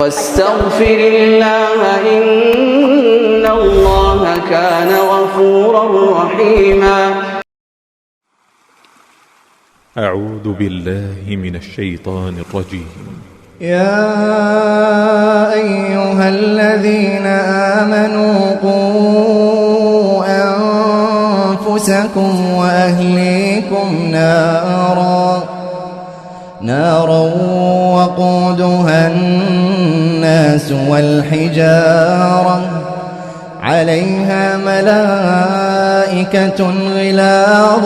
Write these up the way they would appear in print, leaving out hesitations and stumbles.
واستغفر الله إن الله كان غفورا رحيما. أعوذ بالله من الشيطان الرجيم. يا أيها الذين آمنوا قوا أنفسكم وأهليكم نارا وقودها الناس والحجارة عليها ملائكة غلاظ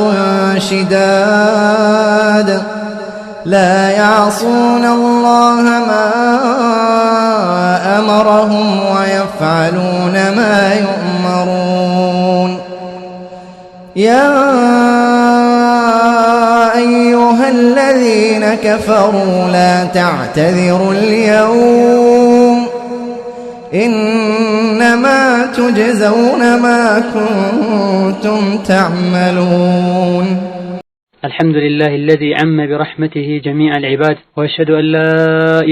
شداد لا يعصون الله ما أمرهم ويفعلون ما يؤمرون. يا أيها الذين كفروا لا تعتذروا اليوم إنما تجزون ما كنتم تعملون. الحمد لله الذي عم برحمته جميع العباد، وأشهد أن لا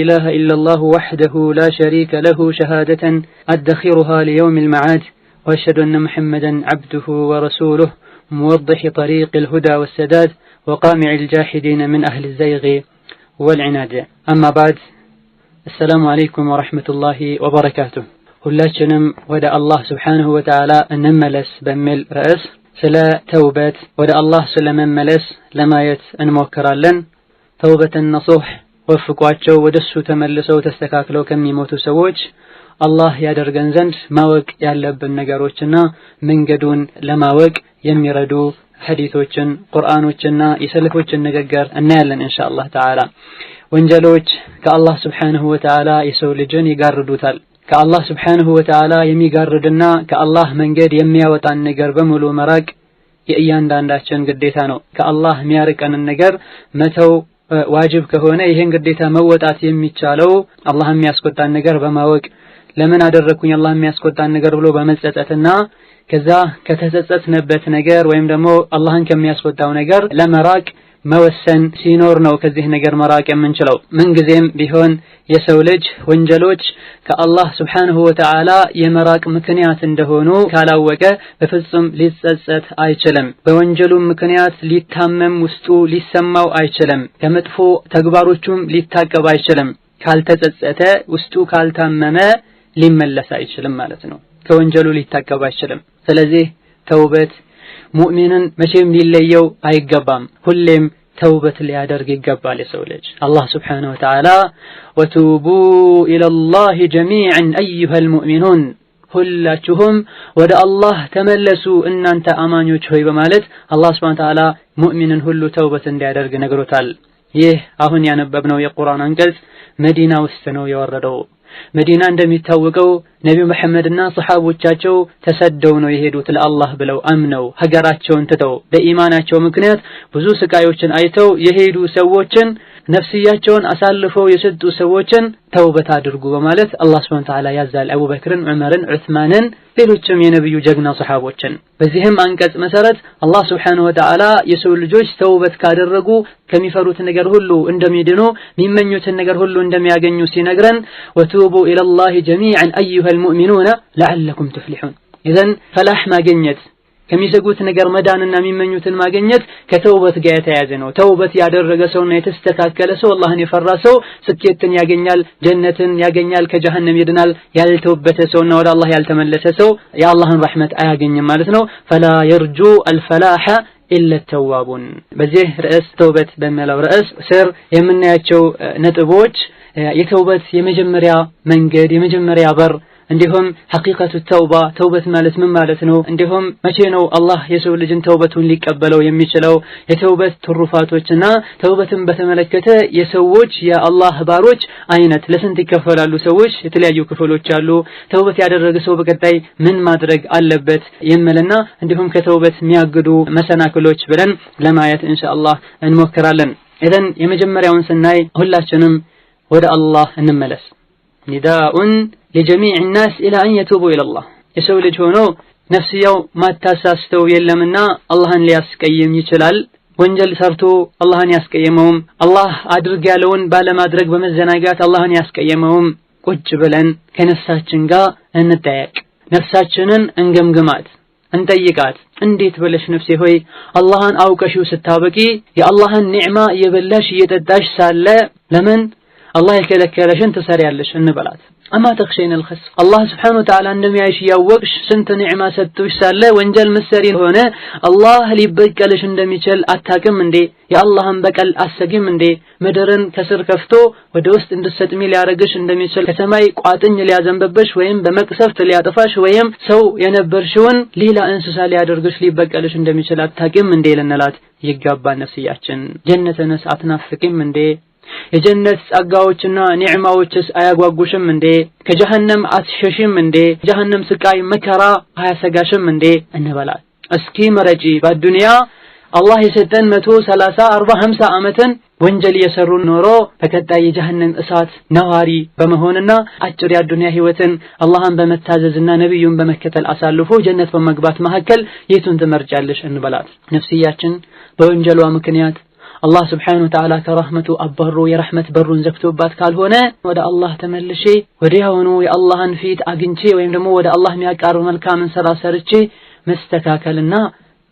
إله إلا الله وحده لا شريك له شهادة أدخرها ليوم المعاد، وأشهد أن محمدا عبده ورسوله موضح طريق الهدى والسداد وقامع الجاحدين من أهل الزيغ والعناد. أما بعد، السلام عليكم ورحمة الله وبركاته. ሁላችንም ወደ አላህ ስብሓንሁ ወተዓላ እንመለስ በሚል ርዕስ ስለ ተውበት ወደ አላህ ስለመመለስ ለማየት እንሞክራለን። ተውበትን ነሱህ ወፍቋቸው ወደሱ ተመልሰው ተስተካክለው ከሚሞቱ ሰዎች አላህ ያደርገን ዘንድ ማወቅ ያለብን ነገሮችና መንገዱን ለማወቅ የሚረዱ ሐዲሶችን፣ ቁርአኖችና የሰለፎችን ንግግር እናያለን ኢንሻአላህ ተዓላ። ወንጀሎች ከአላህ ስብሓንሁ ወተዓላ የሰው ልጅን ይጋርዱታል። ከአላህ ስብሓንሁ ወተዓላ የሚጋርድና ከአላህ መንገድ የሚያወጣን ነገር በሙሉ መራቅ የእያንዳንዳችን ግዴታ ነው። ከአላህ የሚያርቀንን ነገር መተው ዋጅብ ከሆነ ይህን ግዴታ መወጣት የሚቻለው አላህ የሚያስቆጣን ነገር በማወቅ ለምን አደረኩኝ አላህ የሚያስቆጣን ነገር ብሎ በመጸጸትና ከዛ ከተጸጸትንበት ነገር ወይም ደግሞ አላህን ከሚያስቆጣው ነገር ለመራቅ መወሰን ሲኖር ነው ከዚህ ነገር መራቅ የምንችለው። ምንጊዜም ቢሆን የሰው ልጅ ወንጀሎች ከአላህ ስብሓንሁ ወተዓላ የመራቅ ምክንያት እንደሆኑ ካላወቀ በፍጹም ሊጸጸት አይችልም። በወንጀሉ ምክንያት ሊታመም ውስጡ ሊሰማው አይችልም። ከመጥፎ ተግባሮቹም ሊታቀብ አይችልም። ካልተጸጸተ ውስጡ ካልታመመ ሊመለስ አይችልም ማለት ነው። ከወንጀሉ ሊታቀብ አይችልም። ስለዚህ ተውበት ሙእሚንን መቼም ሊለየው አይገባም። ሁሌም ተውበት ሊያደርግ ይገባል የሰው ልጅ። አላህ ስብሓንሁ ወተዓላ ወቱቡ ኢለላሂ ጀሚዐን አዩሀል ሙእሚኑን፣ ሁላችሁም ወደ አላህ ተመለሱ እናንተ አማኞች ሆይ በማለት አላህ ስብሓንሁ ወተዓላ ሙእሚንን ሁሉ ተውበት እንዲያደርግ ነግሮታል። ይህ አሁን ያነበብነው የቁርአን አንቀጽ መዲና ውስጥ ነው የወረደው። መዲና እንደሚታወቀው ነቢዩ መሐመድና ሰሃቦቻቸው ተሰደው ነው የሄዱት ለአላህ ብለው አምነው ሀገራቸውን ትተው በኢማናቸው ምክንያት ብዙ ስቃዮችን አይተው የሄዱ ሰዎችን ነፍስያቸውን አሳልፈው የሰጡ ሰዎችን ተውበት አድርጉ በማለት አላህ ሱብሓነሁ ወተዓላ ያዛል። አቡበክርን፣ ዑመርን፣ ዑስማንን፣ ሌሎችም የነብዩ ጀግና ሰሃቦችን። በዚህም አንቀጽ መሰረት አላህ ሱብሓነሁ ወተዓላ የሰው ልጆች ተውበት ካደረጉ ከሚፈሩት ነገር ሁሉ እንደሚድኑ የሚመኙትን ነገር ሁሉ እንደሚያገኙ ሲነግረን ወቱቡ ኢለላሂ ጀሚዐን አዩሀል ሙእሚኑነ ለዐለኩም ትፍሊሑን። ኢዘን ፈላህ ማግኘት ከሚሰጉት ነገር መዳንና የሚመኙትን ማግኘት ከተውበት ጋር የተያያዘ ነው። ተውበት ያደረገ ሰውና የተስተካከለ ሰው አላህን የፈራ ሰው ስኬትን ያገኛል፣ ጀነትን ያገኛል፣ ከጀሃነም ይድናል። ያልተውበተ ሰውና ወደ አላህ ያልተመለሰ ሰው የአላህን ረሕመት አያገኝም ማለት ነው። ፈላ የርጁ አልፈላሐ ኢላ ተዋቡን። በዚህ ርዕስ ተውበት በሚለው ርዕስ ስር የምናያቸው ነጥቦች የተውበት የመጀመሪያ መንገድ የመጀመሪያ በር፣ እንዲሁም ሐቂቀቱ ተውባ ተውበት ማለት ምን ማለት ነው፣ እንዲሁም መቼ ነው አላህ የሰው ልጅን ተውበቱን ሊቀበለው የሚችለው፣ የተውበት ትሩፋቶችና ተውበትን በተመለከተ የሰዎች የአላህ ባሮች አይነት ለስንት ይከፈላሉ፣ ሰዎች የተለያዩ ክፍሎች አሉ፣ ተውበት ያደረገ ሰው በቀጣይ ምን ማድረግ አለበት የሚልና እንዲሁም ከተውበት የሚያግዱ መሰናክሎች ብለን ለማየት ኢንሻአላህ እንሞክራለን። ኢዘን የመጀመሪያውን ስናይ ሁላችንም ወደ አላህ እንመለስ። ኒዳኡን ለጀሚዕ الناس الى ان يتوبوا الى الله። የሰው ልጅ ሆኖ ነፍስያው ማታሳስተው የለምና አላህን ሊያስቀይም ይችላል። ወንጀል ሰርቶ አላህን ያስቀየመውም፣ አላህ አድርግ ያለውን ባለማድረግ በመዘናጋት አላህን ያስቀየመውም ቁጭ ብለን ከነፍሳችን ጋር እንጠያየቅ፣ ነፍሳችንን እንገምግማት፣ እንጠይቃት። እንዴት ብለሽ ነፍሴ ሆይ አላህን አውቀሽው ስታበቂ የአላህን ኒዕማ እየበላሽ እየጠጣሽ ሳለ ለምን አላህ የከለከለሽን ትሰሪያለሽ እንበላት። አማ ተኽሸይን አልኸስፍ አላህ ስብሓነሁ ወተዓላ እንደሚያይሽ ያወቅሽ ስንት ኒዕማ ሰጥቶሽ ሳለ ወንጀል ምሰሪ ሆነ አላህ ሊበቀልሽ እንደሚችል አታቅም እንዴ? የአላህን በቀል አሰጊም እንዴ? ምድርን ከስር ከፍቶ ወደ ውስጥ እንድትሰጥሚ ሊያረግሽ እንደሚችል ከሰማይ ቋጥኝ ሊያዘንብብሽ ወይም በመቅሰፍት ሊያጠፋሽ ወይም ሰው የነበርሽውን ሌላ እንስሳ ሊያደርግሽ ሊበቀልሽ እንደሚችል አታቅም እንዴ ልንላት ይገባል። ነፍስያችን ጀነትንስ አትናፍቅም እንዴ? የጀነት ጸጋዎችና ኒዕማዎችስ አያጓጉሽም እንዴ? ከጀሃነም አትሸሽም እንዴ? ጀሃነም ስቃይ መከራ አያሰጋሽም እንዴ እንበላት። እስኪ መረጪ በዱንያ አላህ የሰጠን 130 40 50 ዓመትን ወንጀል የሰሩ ኖሮ በቀጣይ የጀሃነም እሳት ነዋሪ በመሆንና አጭር የዱንያ ህይወትን አላህን በመታዘዝና ነብዩን በመከተል አሳልፎ ጀነት በመግባት መካከል የቱን ትመርጫለሽ እንበላት። ነፍስያችን በወንጀሏ ምክንያት አላህ ስብሓነሁ ወተዓላ ከረህመቱ አባሮ የረህመት በሩን ዘግቶባት ካልሆነ ወደ አላህ ተመልሼ ወዲያውኑ የአላህን ፊት አግኝቼ ወይም ደግሞ ወደ አላህ የሚያቃርብ መልካምን ስራ ሰርቼ መስተካከልና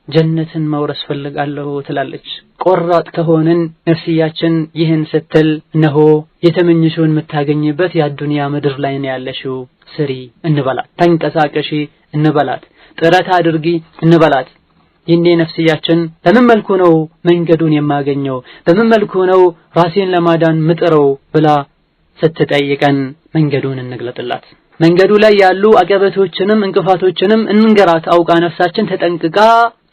ጀነትን መውረስ ፈልጋለሁ ትላለች። ቆራጥ ከሆንን ነፍስያችን ይህን ስትል እነሆ የተመኘሽውን የምታገኝበት የዱንያ ምድር ላይ ነው ያለሽው፣ ስሪ እንበላት፣ ተንቀሳቀሺ እንበላት፣ ጥረት አድርጊ እንበላት። ይህኔ ነፍስያችን በምን መልኩ ነው መንገዱን የማገኘው፣ በምን መልኩ ነው ራሴን ለማዳን ምጥረው ብላ ስትጠይቀን መንገዱን እንግለጥላት። መንገዱ ላይ ያሉ አቀበቶችንም እንቅፋቶችንም እንንገራት። አውቃ ነፍሳችን ተጠንቅቃ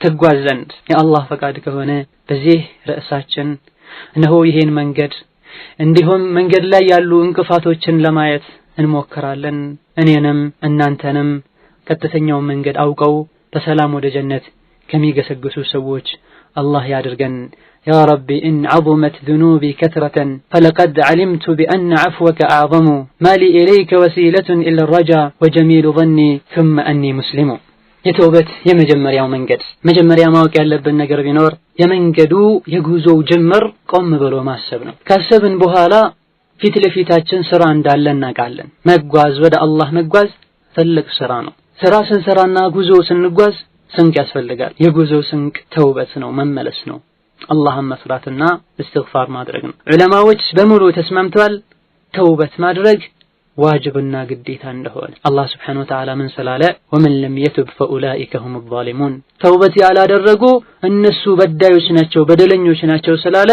ትጓዝ ዘንድ የአላህ ፈቃድ ከሆነ በዚህ ርዕሳችን እነሆ ይሄን መንገድ እንዲሁም መንገድ ላይ ያሉ እንቅፋቶችን ለማየት እንሞክራለን። እኔንም እናንተንም ቀጥተኛው መንገድ አውቀው በሰላም ወደ ጀነት ከሚገሰግሱ ሰዎች አላህ ያድርገን። ያ ረቢ ኢን ዐظመት ذنوبي كثرة فلقد علمت بأن عفوك أعظم ما لي إليك وسيلة إلا الرجاء وجميل ظني ثم أني مسلم። የተውበት የመጀመሪያው መንገድ መጀመሪያ ማወቅ ያለብን ነገር ቢኖር የመንገዱ የጉዞው ጅምር ቆም ብሎ ማሰብ ነው። ካሰብን በኋላ ፊት ለፊታችን ስራ እንዳለ እናውቃለን። መጓዝ ወደ አላህ መጓዝ ትልቅ ስራ ነው። ስራ ስንሰራና ጉዞ ስንጓዝ ስንቅ ያስፈልጋል። የጉዞ ስንቅ ተውበት ነው፣ መመለስ ነው፣ አላህን መፍራትና እስትግፋር ማድረግ ነው። ዑለማዎች በሙሉ ተስማምተዋል ተውበት ማድረግ ዋጅብና ግዴታ እንደሆነ። አላህ ስብሓነሁ ወተዓላ ምን ስላለ ወመን ለም የቱብ ፈኡላኢከ ሁሙ ዛሊሙን፣ ተውበት ያላደረጉ እነሱ በዳዮች ናቸው በደለኞች ናቸው ስላለ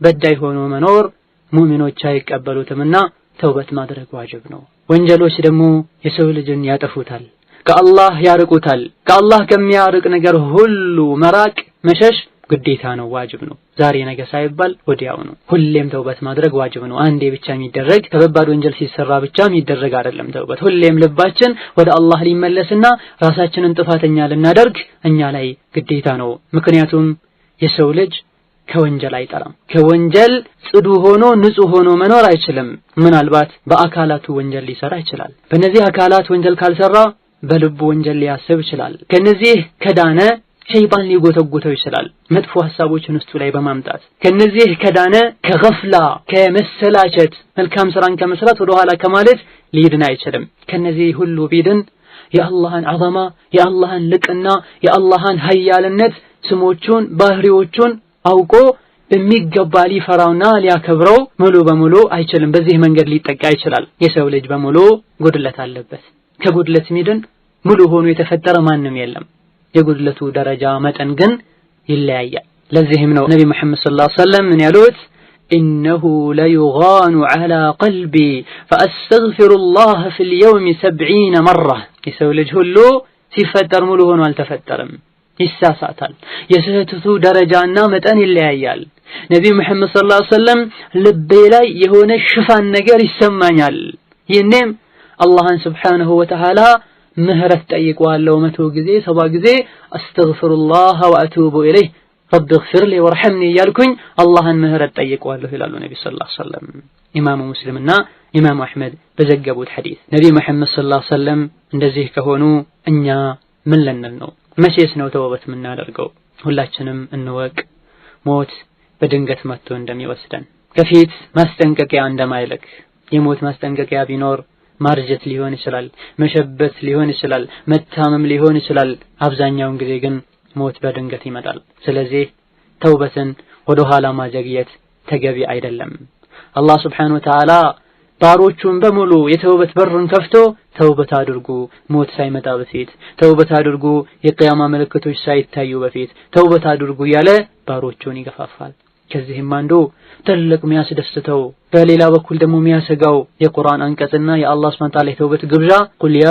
በዳይ ሆኖ መኖር ሙእሚኖች አይቀበሉትምና ተውበት ማድረግ ዋጅብ ነው። ወንጀሎች ደግሞ የሰው ልጅን ያጠፉታል፣ ከአላህ ያርቁታል። ከአላህ ከሚያርቅ ነገር ሁሉ መራቅ መሸሽ ግዴታ ነው፣ ዋጅብ ነው። ዛሬ ነገ ሳይባል ወዲያው ነው። ሁሌም ተውበት ማድረግ ዋጅብ ነው። አንዴ ብቻ የሚደረግ ከበባድ ወንጀል ሲሰራ ብቻ የሚደረግ አይደለም ተውበት። ሁሌም ልባችን ወደ አላህ ሊመለስና ራሳችንን ጥፋተኛ ልናደርግ እኛ ላይ ግዴታ ነው። ምክንያቱም የሰው ልጅ ከወንጀል አይጠራም። ከወንጀል ጽዱ ሆኖ ንጹህ ሆኖ መኖር አይችልም። ምናልባት በአካላቱ ወንጀል ሊሰራ ይችላል። በእነዚህ አካላት ወንጀል ካልሰራ በልቡ ወንጀል ሊያስብ ይችላል። ከነዚህ ከዳነ ሸይጣን ሊጎተጉተው ይችላል መጥፎ ሐሳቦችን ውስጡ ላይ በማምጣት። ከነዚህ ከዳነ ከገፍላ ከመሰላቸት መልካም ስራን ከመስራት ወደ ኋላ ከማለት ሊድን አይችልም። ከነዚህ ሁሉ ቢድን የአላህን ዐዘማ የአላህን ልቅና የአላህን ኃያልነት ስሞቹን ባህሪዎቹን አውቆ በሚገባ ሊፈራውና ሊያከብረው ሙሉ በሙሉ አይችልም። በዚህ መንገድ ሊጠቃ ይችላል። የሰው ልጅ በሙሉ ጉድለት አለበት። ከጉድለት ሚድን ሙሉ ሆኖ የተፈጠረ ማንም የለም። የጉድለቱ ደረጃ መጠን ግን ይለያያል። ለዚህም ነው ነብዩ መሐመድ ሰለላሁ ዐለይሂ ወሰለም ምን ያሉት ኢነሁ ለዩጋኑ ዐላ ቀልቢ ፈአስተግፊሩላህ ፊል የውም 70 መራ። የሰው ልጅ ሁሉ ሲፈጠር ሙሉ ሆኖ አልተፈጠረም፣ ይሳሳታል። የስህተቱ ደረጃና መጠን ይለያያል። ነብዩ መሐመድ ሰለላሁ ዐለይሂ ወሰለም ልቤ ላይ የሆነ ሽፋን ነገር ይሰማኛል፣ ይህንም አላህን ስብሓነሁ ወተዓላ ምህረት ጠይቀዋለሁ 100 ጊዜ 70 ጊዜ አስተግፊሩላህ ወአቱቡ ኢለይህ ረቢ እግፊር ሊ ወርሐምኒ እያልኩኝ አላህን ምህረት ጠይቀዋለሁ ይላሉ ነብዩ ሰለላሁ ዐለይሂ ወሰለም። ኢማሙ ሙስሊምና ኢማሙ አሕመድ በዘገቡት ሐዲስ ነብዩ መሐመድ ሰለላሁ ዐለይሂ ወሰለም እንደዚህ ከሆኑ እኛ ምን ልንል ነው? መቼስ ነው ተውበት የምናደርገው? ሁላችንም እንወቅ ሞት በድንገት መጥቶ እንደሚወስደን፣ ከፊት ማስጠንቀቂያ እንደማይልክ፣ የሞት ማስጠንቀቂያ ቢኖር ማርጀት ሊሆን ይችላል፣ መሸበት ሊሆን ይችላል፣ መታመም ሊሆን ይችላል። አብዛኛውን ጊዜ ግን ሞት በድንገት ይመጣል። ስለዚህ ተውበትን ወደ ኋላ ማዘግየት ተገቢ አይደለም። አላህ Subhanahu Wa Ta'ala ባሮቹን በሙሉ የተውበት በርን ከፍቶ ተውበት አድርጉ ሞት ሳይመጣ በፊት፣ ተውበት አድርጉ የቂያማ ምልክቶች ሳይታዩ በፊት ተውበት አድርጉ ያለ ባሮቹን ይገፋፋል። ከዚህም አንዱ ትልቅ የሚያስደስተው በሌላ በኩል ደግሞ የሚያሰጋው የቁርአን አንቀጽና የአላህ Subhanahu Wa Ta'ala የተውበት ግብዣ ቁል ያ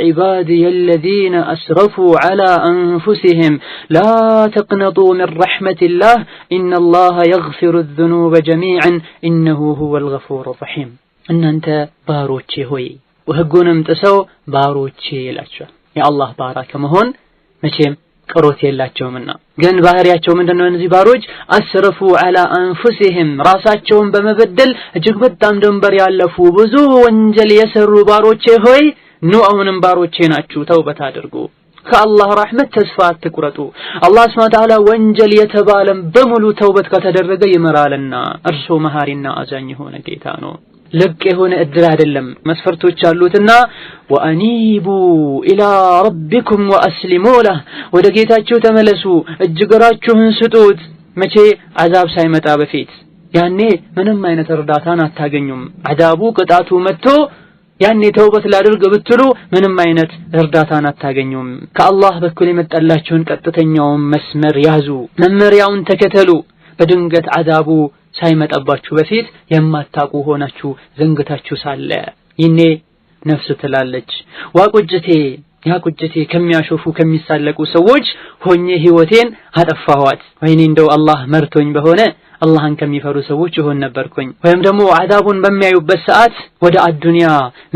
ዒባዲየ الذين أسرفوا على أنفسهم لا تقنطوا من رحمة الله إن الله يغفر الذنوب جميعا إنه هو الغفور الرحيم እናንተ ባሮቼ ሆይ ወህጉንም ጥሰው ባሮቼ ይላቸዋል። የአላህ ባራ ከመሆን መቼም ቅሮት የላቸውምና ግን ባህሪያቸው ምንድነው? እነዚህ ባሮች አስረፉ አላ አንፉሲሂም ራሳቸውን በመበደል እጅግ በጣም ድንበር ያለፉ ብዙ ወንጀል የሰሩ ባሮቼ ሆይ ኑ አሁንም ባሮቼ ናችሁ ተውበት አድርጉ፣ ከአላህ ረህመት ተስፋ አትቁረጡ። አላህ Subhanahu Wa Ta'ala ወንጀል የተባለም በሙሉ ተውበት ከተደረገ ይመራልና እርሱ መሐሪና አዛኝ የሆነ ጌታ ነው። ልቅ የሆነ እድል አይደለም፣ መስፈርቶች አሉትና ወአኒቡ ኢላ ረቢኩም ወአስሊሙ ለህ ወደ ጌታችሁ ተመለሱ እጅግራችሁን ስጡት። መቼ? አዛብ ሳይመጣ በፊት። ያኔ ምንም አይነት እርዳታን አታገኙም። አዛቡ ቅጣቱ መጥቶ ያኔ ተውበት ላድርግ ብትሉ ምንም አይነት እርዳታን አታገኙም። ከአላህ በኩል የመጣላችሁን ቀጥተኛውን መስመር ያዙ፣ መመሪያውን ተከተሉ። በድንገት አዛቡ ሳይመጣባችሁ በፊት የማታቁ ሆናችሁ ዘንግታችሁ ሳለ ይኔ ነፍስ ትላለች ያ ቁጭቴ ከሚያሾፉ ከሚሳለቁ ሰዎች ሆኜ ህይወቴን አጠፋኋት። ወይኔ እንደው አላህ መርቶኝ በሆነ አላህን ከሚፈሩ ሰዎች ይሆን ነበርኩኝ። ወይም ደግሞ አዛቡን በሚያዩበት ሰዓት ወደ አዱንያ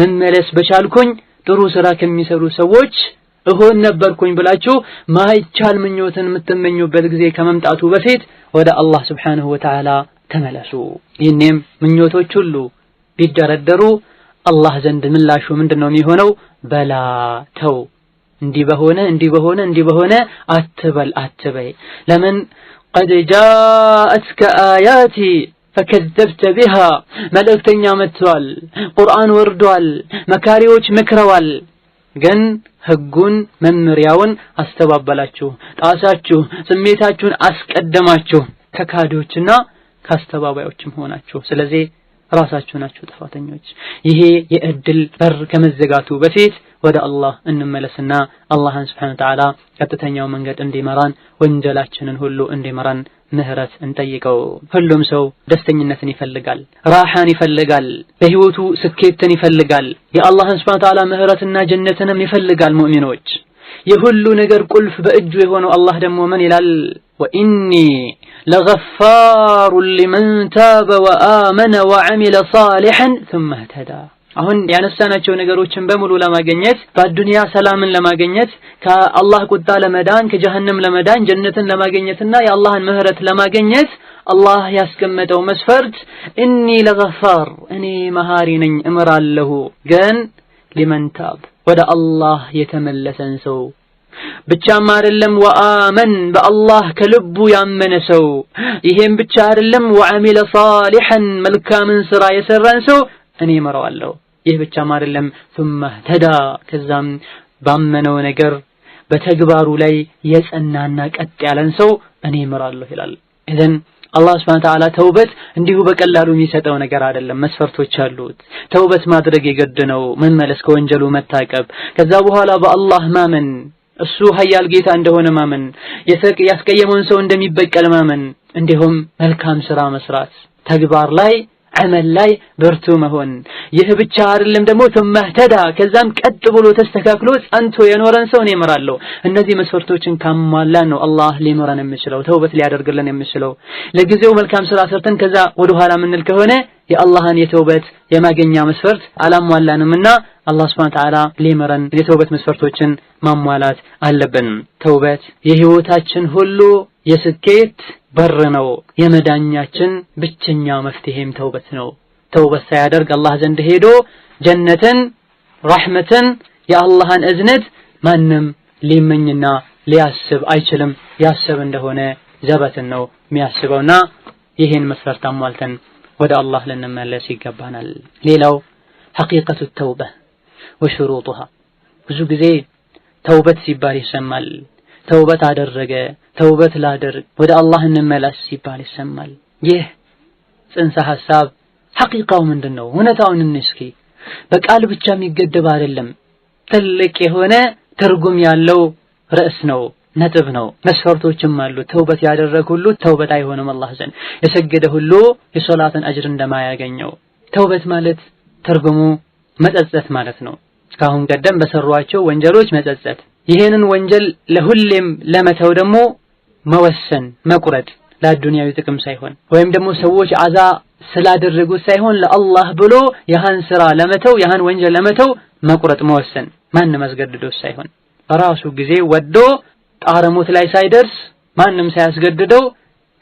መመለስ በቻልኩኝ ጥሩ ስራ ከሚሰሩ ሰዎች እሆን ነበርኩኝ ብላችሁ ማይቻል ምኞትን የምትመኙበት ጊዜ ከመምጣቱ በፊት ወደ አላህ Subhanahu Wa Ta'ala ተመለሱ። ይህንም ምኞቶች ሁሉ ቢደረደሩ አላህ ዘንድ ምላሹ ምንድነው የሚሆነው? በላ ተው፣ እንዲህ በሆነ አትበይ። ለምን قد جاءتك آياتي فكذبت بها መልእክተኛ መጥቷል፣ ቁርአን ወርዷል፣ መካሪዎች መክረዋል። ግን ህጉን መመሪያውን አስተባበላችሁ፣ ጣሳችሁ፣ ስሜታችሁን አስቀደማችሁ፣ ከካዶችና ካስተባባዮችም ሆናችሁ። ስለዚህ ራሳችሁ ናችሁ ጥፋተኞች። ይሄ የእድል በር ከመዘጋቱ በፊት ወደ አላህ እንመለስና አላህን Subhanahu Wa Ta'ala ቀጥተኛው መንገድ እንዲመራን ወንጀላችንን ሁሉ እንዲመራን ምህረት እንጠይቀው። ሁሉም ሰው ደስተኝነትን ይፈልጋል፣ ራሃን ይፈልጋል፣ በህይወቱ ስኬትን ይፈልጋል፣ የአላህን Subhanahu Wa Ta'ala ምህረትና ጀነትንም ይፈልጋል። ሙእሚኖች የሁሉ ነገር ቁልፍ በእጁ የሆነው አላህ ደግሞ ምን ይላል? ወኢኒ ለገፋሩ ሊመን ታበ ወአመነ ወዐሚለ ሷሊሐን ثم اهتدى። አሁን ያነሳናቸው ነገሮችን በሙሉ ለማግኘት በአዱንያ ሰላምን ለማግኘት ከአላህ ቁጣ ለመዳን ከጀሃነም ለመዳን ጀነትን ለማግኘትና የአላህን ምህረት ለማግኘት አላህ ያስቀመጠው መስፈርት ኢኒ ለገፋር እኔ መሐሪ ነኝ እምራለሁ። ግን ሊመን ታብ ወደ አላህ የተመለሰን ሰው ብቻም አይደለም፣ ወአመን በአላህ ከልቡ ያመነ ሰው፣ ይሄም ብቻ አይደለም፣ ወዐሚለ ሷሊሐን መልካምን ስራ የሰራን ሰው እኔ እመራዋለሁ። ይህ ብቻም አይደለም፣ ثم اهتدى ከዛም ባመነው ነገር በተግባሩ ላይ የጸናና ቀጥ ያለን ሰው እኔ እመራለሁ ይላል። እذن አላህ Subhanahu Wa Ta'ala ተውበት እንዲሁ በቀላሉ የሚሰጠው ነገር አይደለም፣ መስፈርቶች አሉት። ተውበት ማድረግ የግድ ነው፣ መመለስ፣ ከወንጀሉ መታቀብ፣ ከዛ በኋላ በአላህ ማመን፣ እሱ ኃያል ጌታ እንደሆነ ማመን፣ ያስቀየመውን ሰው እንደሚበቀል ማመን፣ እንዲሁም መልካም ስራ መስራት፣ ተግባር ላይ አመል ላይ በርቱ መሆን። ይህ ብቻ አይደለም ደግሞ ثم اهتدى ከዛም ቀጥ ብሎ ተስተካክሎ ጸንቶ የኖረን ሰው ነው እመራለሁ። እነዚህ መስፈርቶችን ካሟላን ነው አላህ ሊመራን የሚችለው፣ ተውበት ሊያደርግልን የሚችለው። ለጊዜው መልካም ስራ ሰርተን ከዛ ወደ ኋላ ምንል ከሆነ የአላህን የተውበት የማግኛ መስፈርት አላሟላንምና አላህ Subhanahu Wa Ta'ala ሊመራን የተውበት መስፈርቶችን ማሟላት አለብን። ተውበት የህይወታችን ሁሉ የስኬት በር ነው። የመዳኛችን ብቸኛ መፍትሄም ተውበት ነው። ተውበት ሳያደርግ አላህ ዘንድ ሄዶ ጀነትን፣ ረህመትን፣ የአላህን እዝነት ማንም ሊመኝና ሊያስብ አይችልም። ያስብ እንደሆነ ዘበትን ነው የሚያስበውና ይሄን መስፈርት አሟልተን ወደ አላህ ልንመለስ ይገባናል። ሌላው ሐቂቀቱ ተውባ ወሽሩጡሃ። ብዙ ጊዜ ተውበት ሲባል ይሰማል። ተውበት አደረገ፣ ተውበት ላደርግ፣ ወደ አላህ እንመለስ ሲባል ይሰማል። ይህ ጽንሰ ሐሳብ ሐቂቃው ምንድነው? እውነታውን እንስኪ። በቃል ብቻ የሚገደብ አይደለም። ትልቅ የሆነ ትርጉም ያለው ርዕስ ነው፣ ነጥብ ነው። መስፈርቶችም አሉ። ተውበት ያደረገ ሁሉ ተውበት አይሆንም አላህ ዘንድ። የሰገደ ሁሉ የሶላትን አጅር እንደማያገኘው። ተውበት ማለት ትርጉሙ መጸጸት ማለት ነው። እስካሁን ቀደም በሰሯቸው ወንጀሎች መጸጸት፣ ይሄንን ወንጀል ለሁሌም ለመተው ደግሞ መወሰን፣ መቁረጥ፣ ለዱንያዊ ጥቅም ሳይሆን ወይም ደግሞ ሰዎች አዛ ስላደረጉት ሳይሆን ለአላህ ብሎ ያህን ስራ ለመተው ያህን ወንጀል ለመተው መቁረጥ፣ መወሰን፣ ማንም አስገድዶት ሳይሆን በራሱ ጊዜ ወዶ ጣረሞት ላይ ሳይደርስ ማንም ሳያስገድደው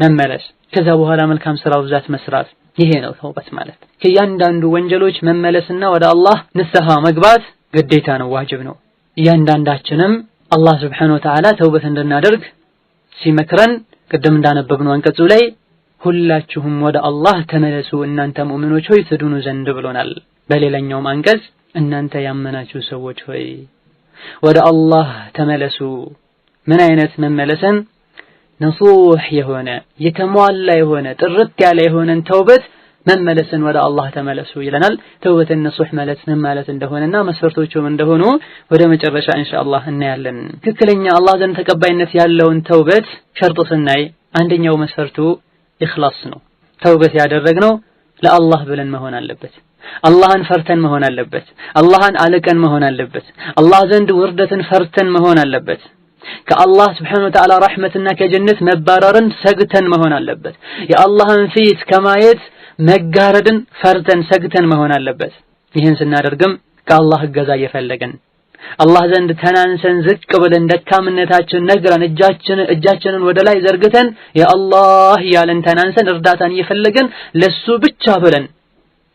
መመለስ፣ ከዛ በኋላ መልካም ስራ ብዛት መስራት። ይሄ ነው ተውበት ማለት። ከእያንዳንዱ ወንጀሎች መመለስና ወደ አላህ ንስሐ መግባት ግዴታ ነው፣ ዋጅብ ነው። እያንዳንዳችንም አላህ Subhanahu Wa Ta'ala ተውበት እንድናደርግ ሲመክረን ቅድም እንዳነበብነው አንቀጹ ላይ ሁላችሁም ወደ አላህ ተመለሱ እናንተ ሙእሚኖች ሆይ ትድኑ ዘንድ ብሎናል። በሌላኛውም አንቀጽ እናንተ ያመናችሁ ሰዎች ሆይ ወደ አላህ ተመለሱ። ምን አይነት መመለስን? ንጹህ የሆነ የተሟላ የሆነ ጥርት ያለ የሆነን ተውበት መመለስን ወደ አላህ ተመለሱ ይለናል። ተውበትን ንጹህ ማለት ምን ማለት እንደሆነና መስፈርቶቹም እንደሆኑ ወደ መጨረሻ ኢንሻአላህ እናያለን። ትክክለኛ አላህ ዘንድ ተቀባይነት ያለውን ተውበት ሸርጥ ስናይ አንደኛው መስፈርቱ ኢኽላስ ነው። ተውበት ያደረግነው ለአላህ ብለን መሆን አለበት። አላህን ፈርተን መሆን አለበት። አላህን አለቀን መሆን አለበት። አላህ ዘንድ ውርደትን ፈርተን መሆን አለበት። ከአላህ Subhanahu Wa Ta'ala ረሕመትና ከጀነት መባረርን ሰግተን መሆን አለበት። የአላህን ፊት ከማየት መጋረድን ፈርተን ሰግተን መሆን አለበት። ይህን ስናደርግም ከአላህ እገዛ እየፈለገን አላህ ዘንድ ተናንሰን ዝቅ ብለን ደካምነታችንን ነግረን እጃችንን ወደ ላይ ዘርግተን ያ አላህ ያለን ተናንሰን እርዳታን እየፈለገን ለሱ ብቻ ብለን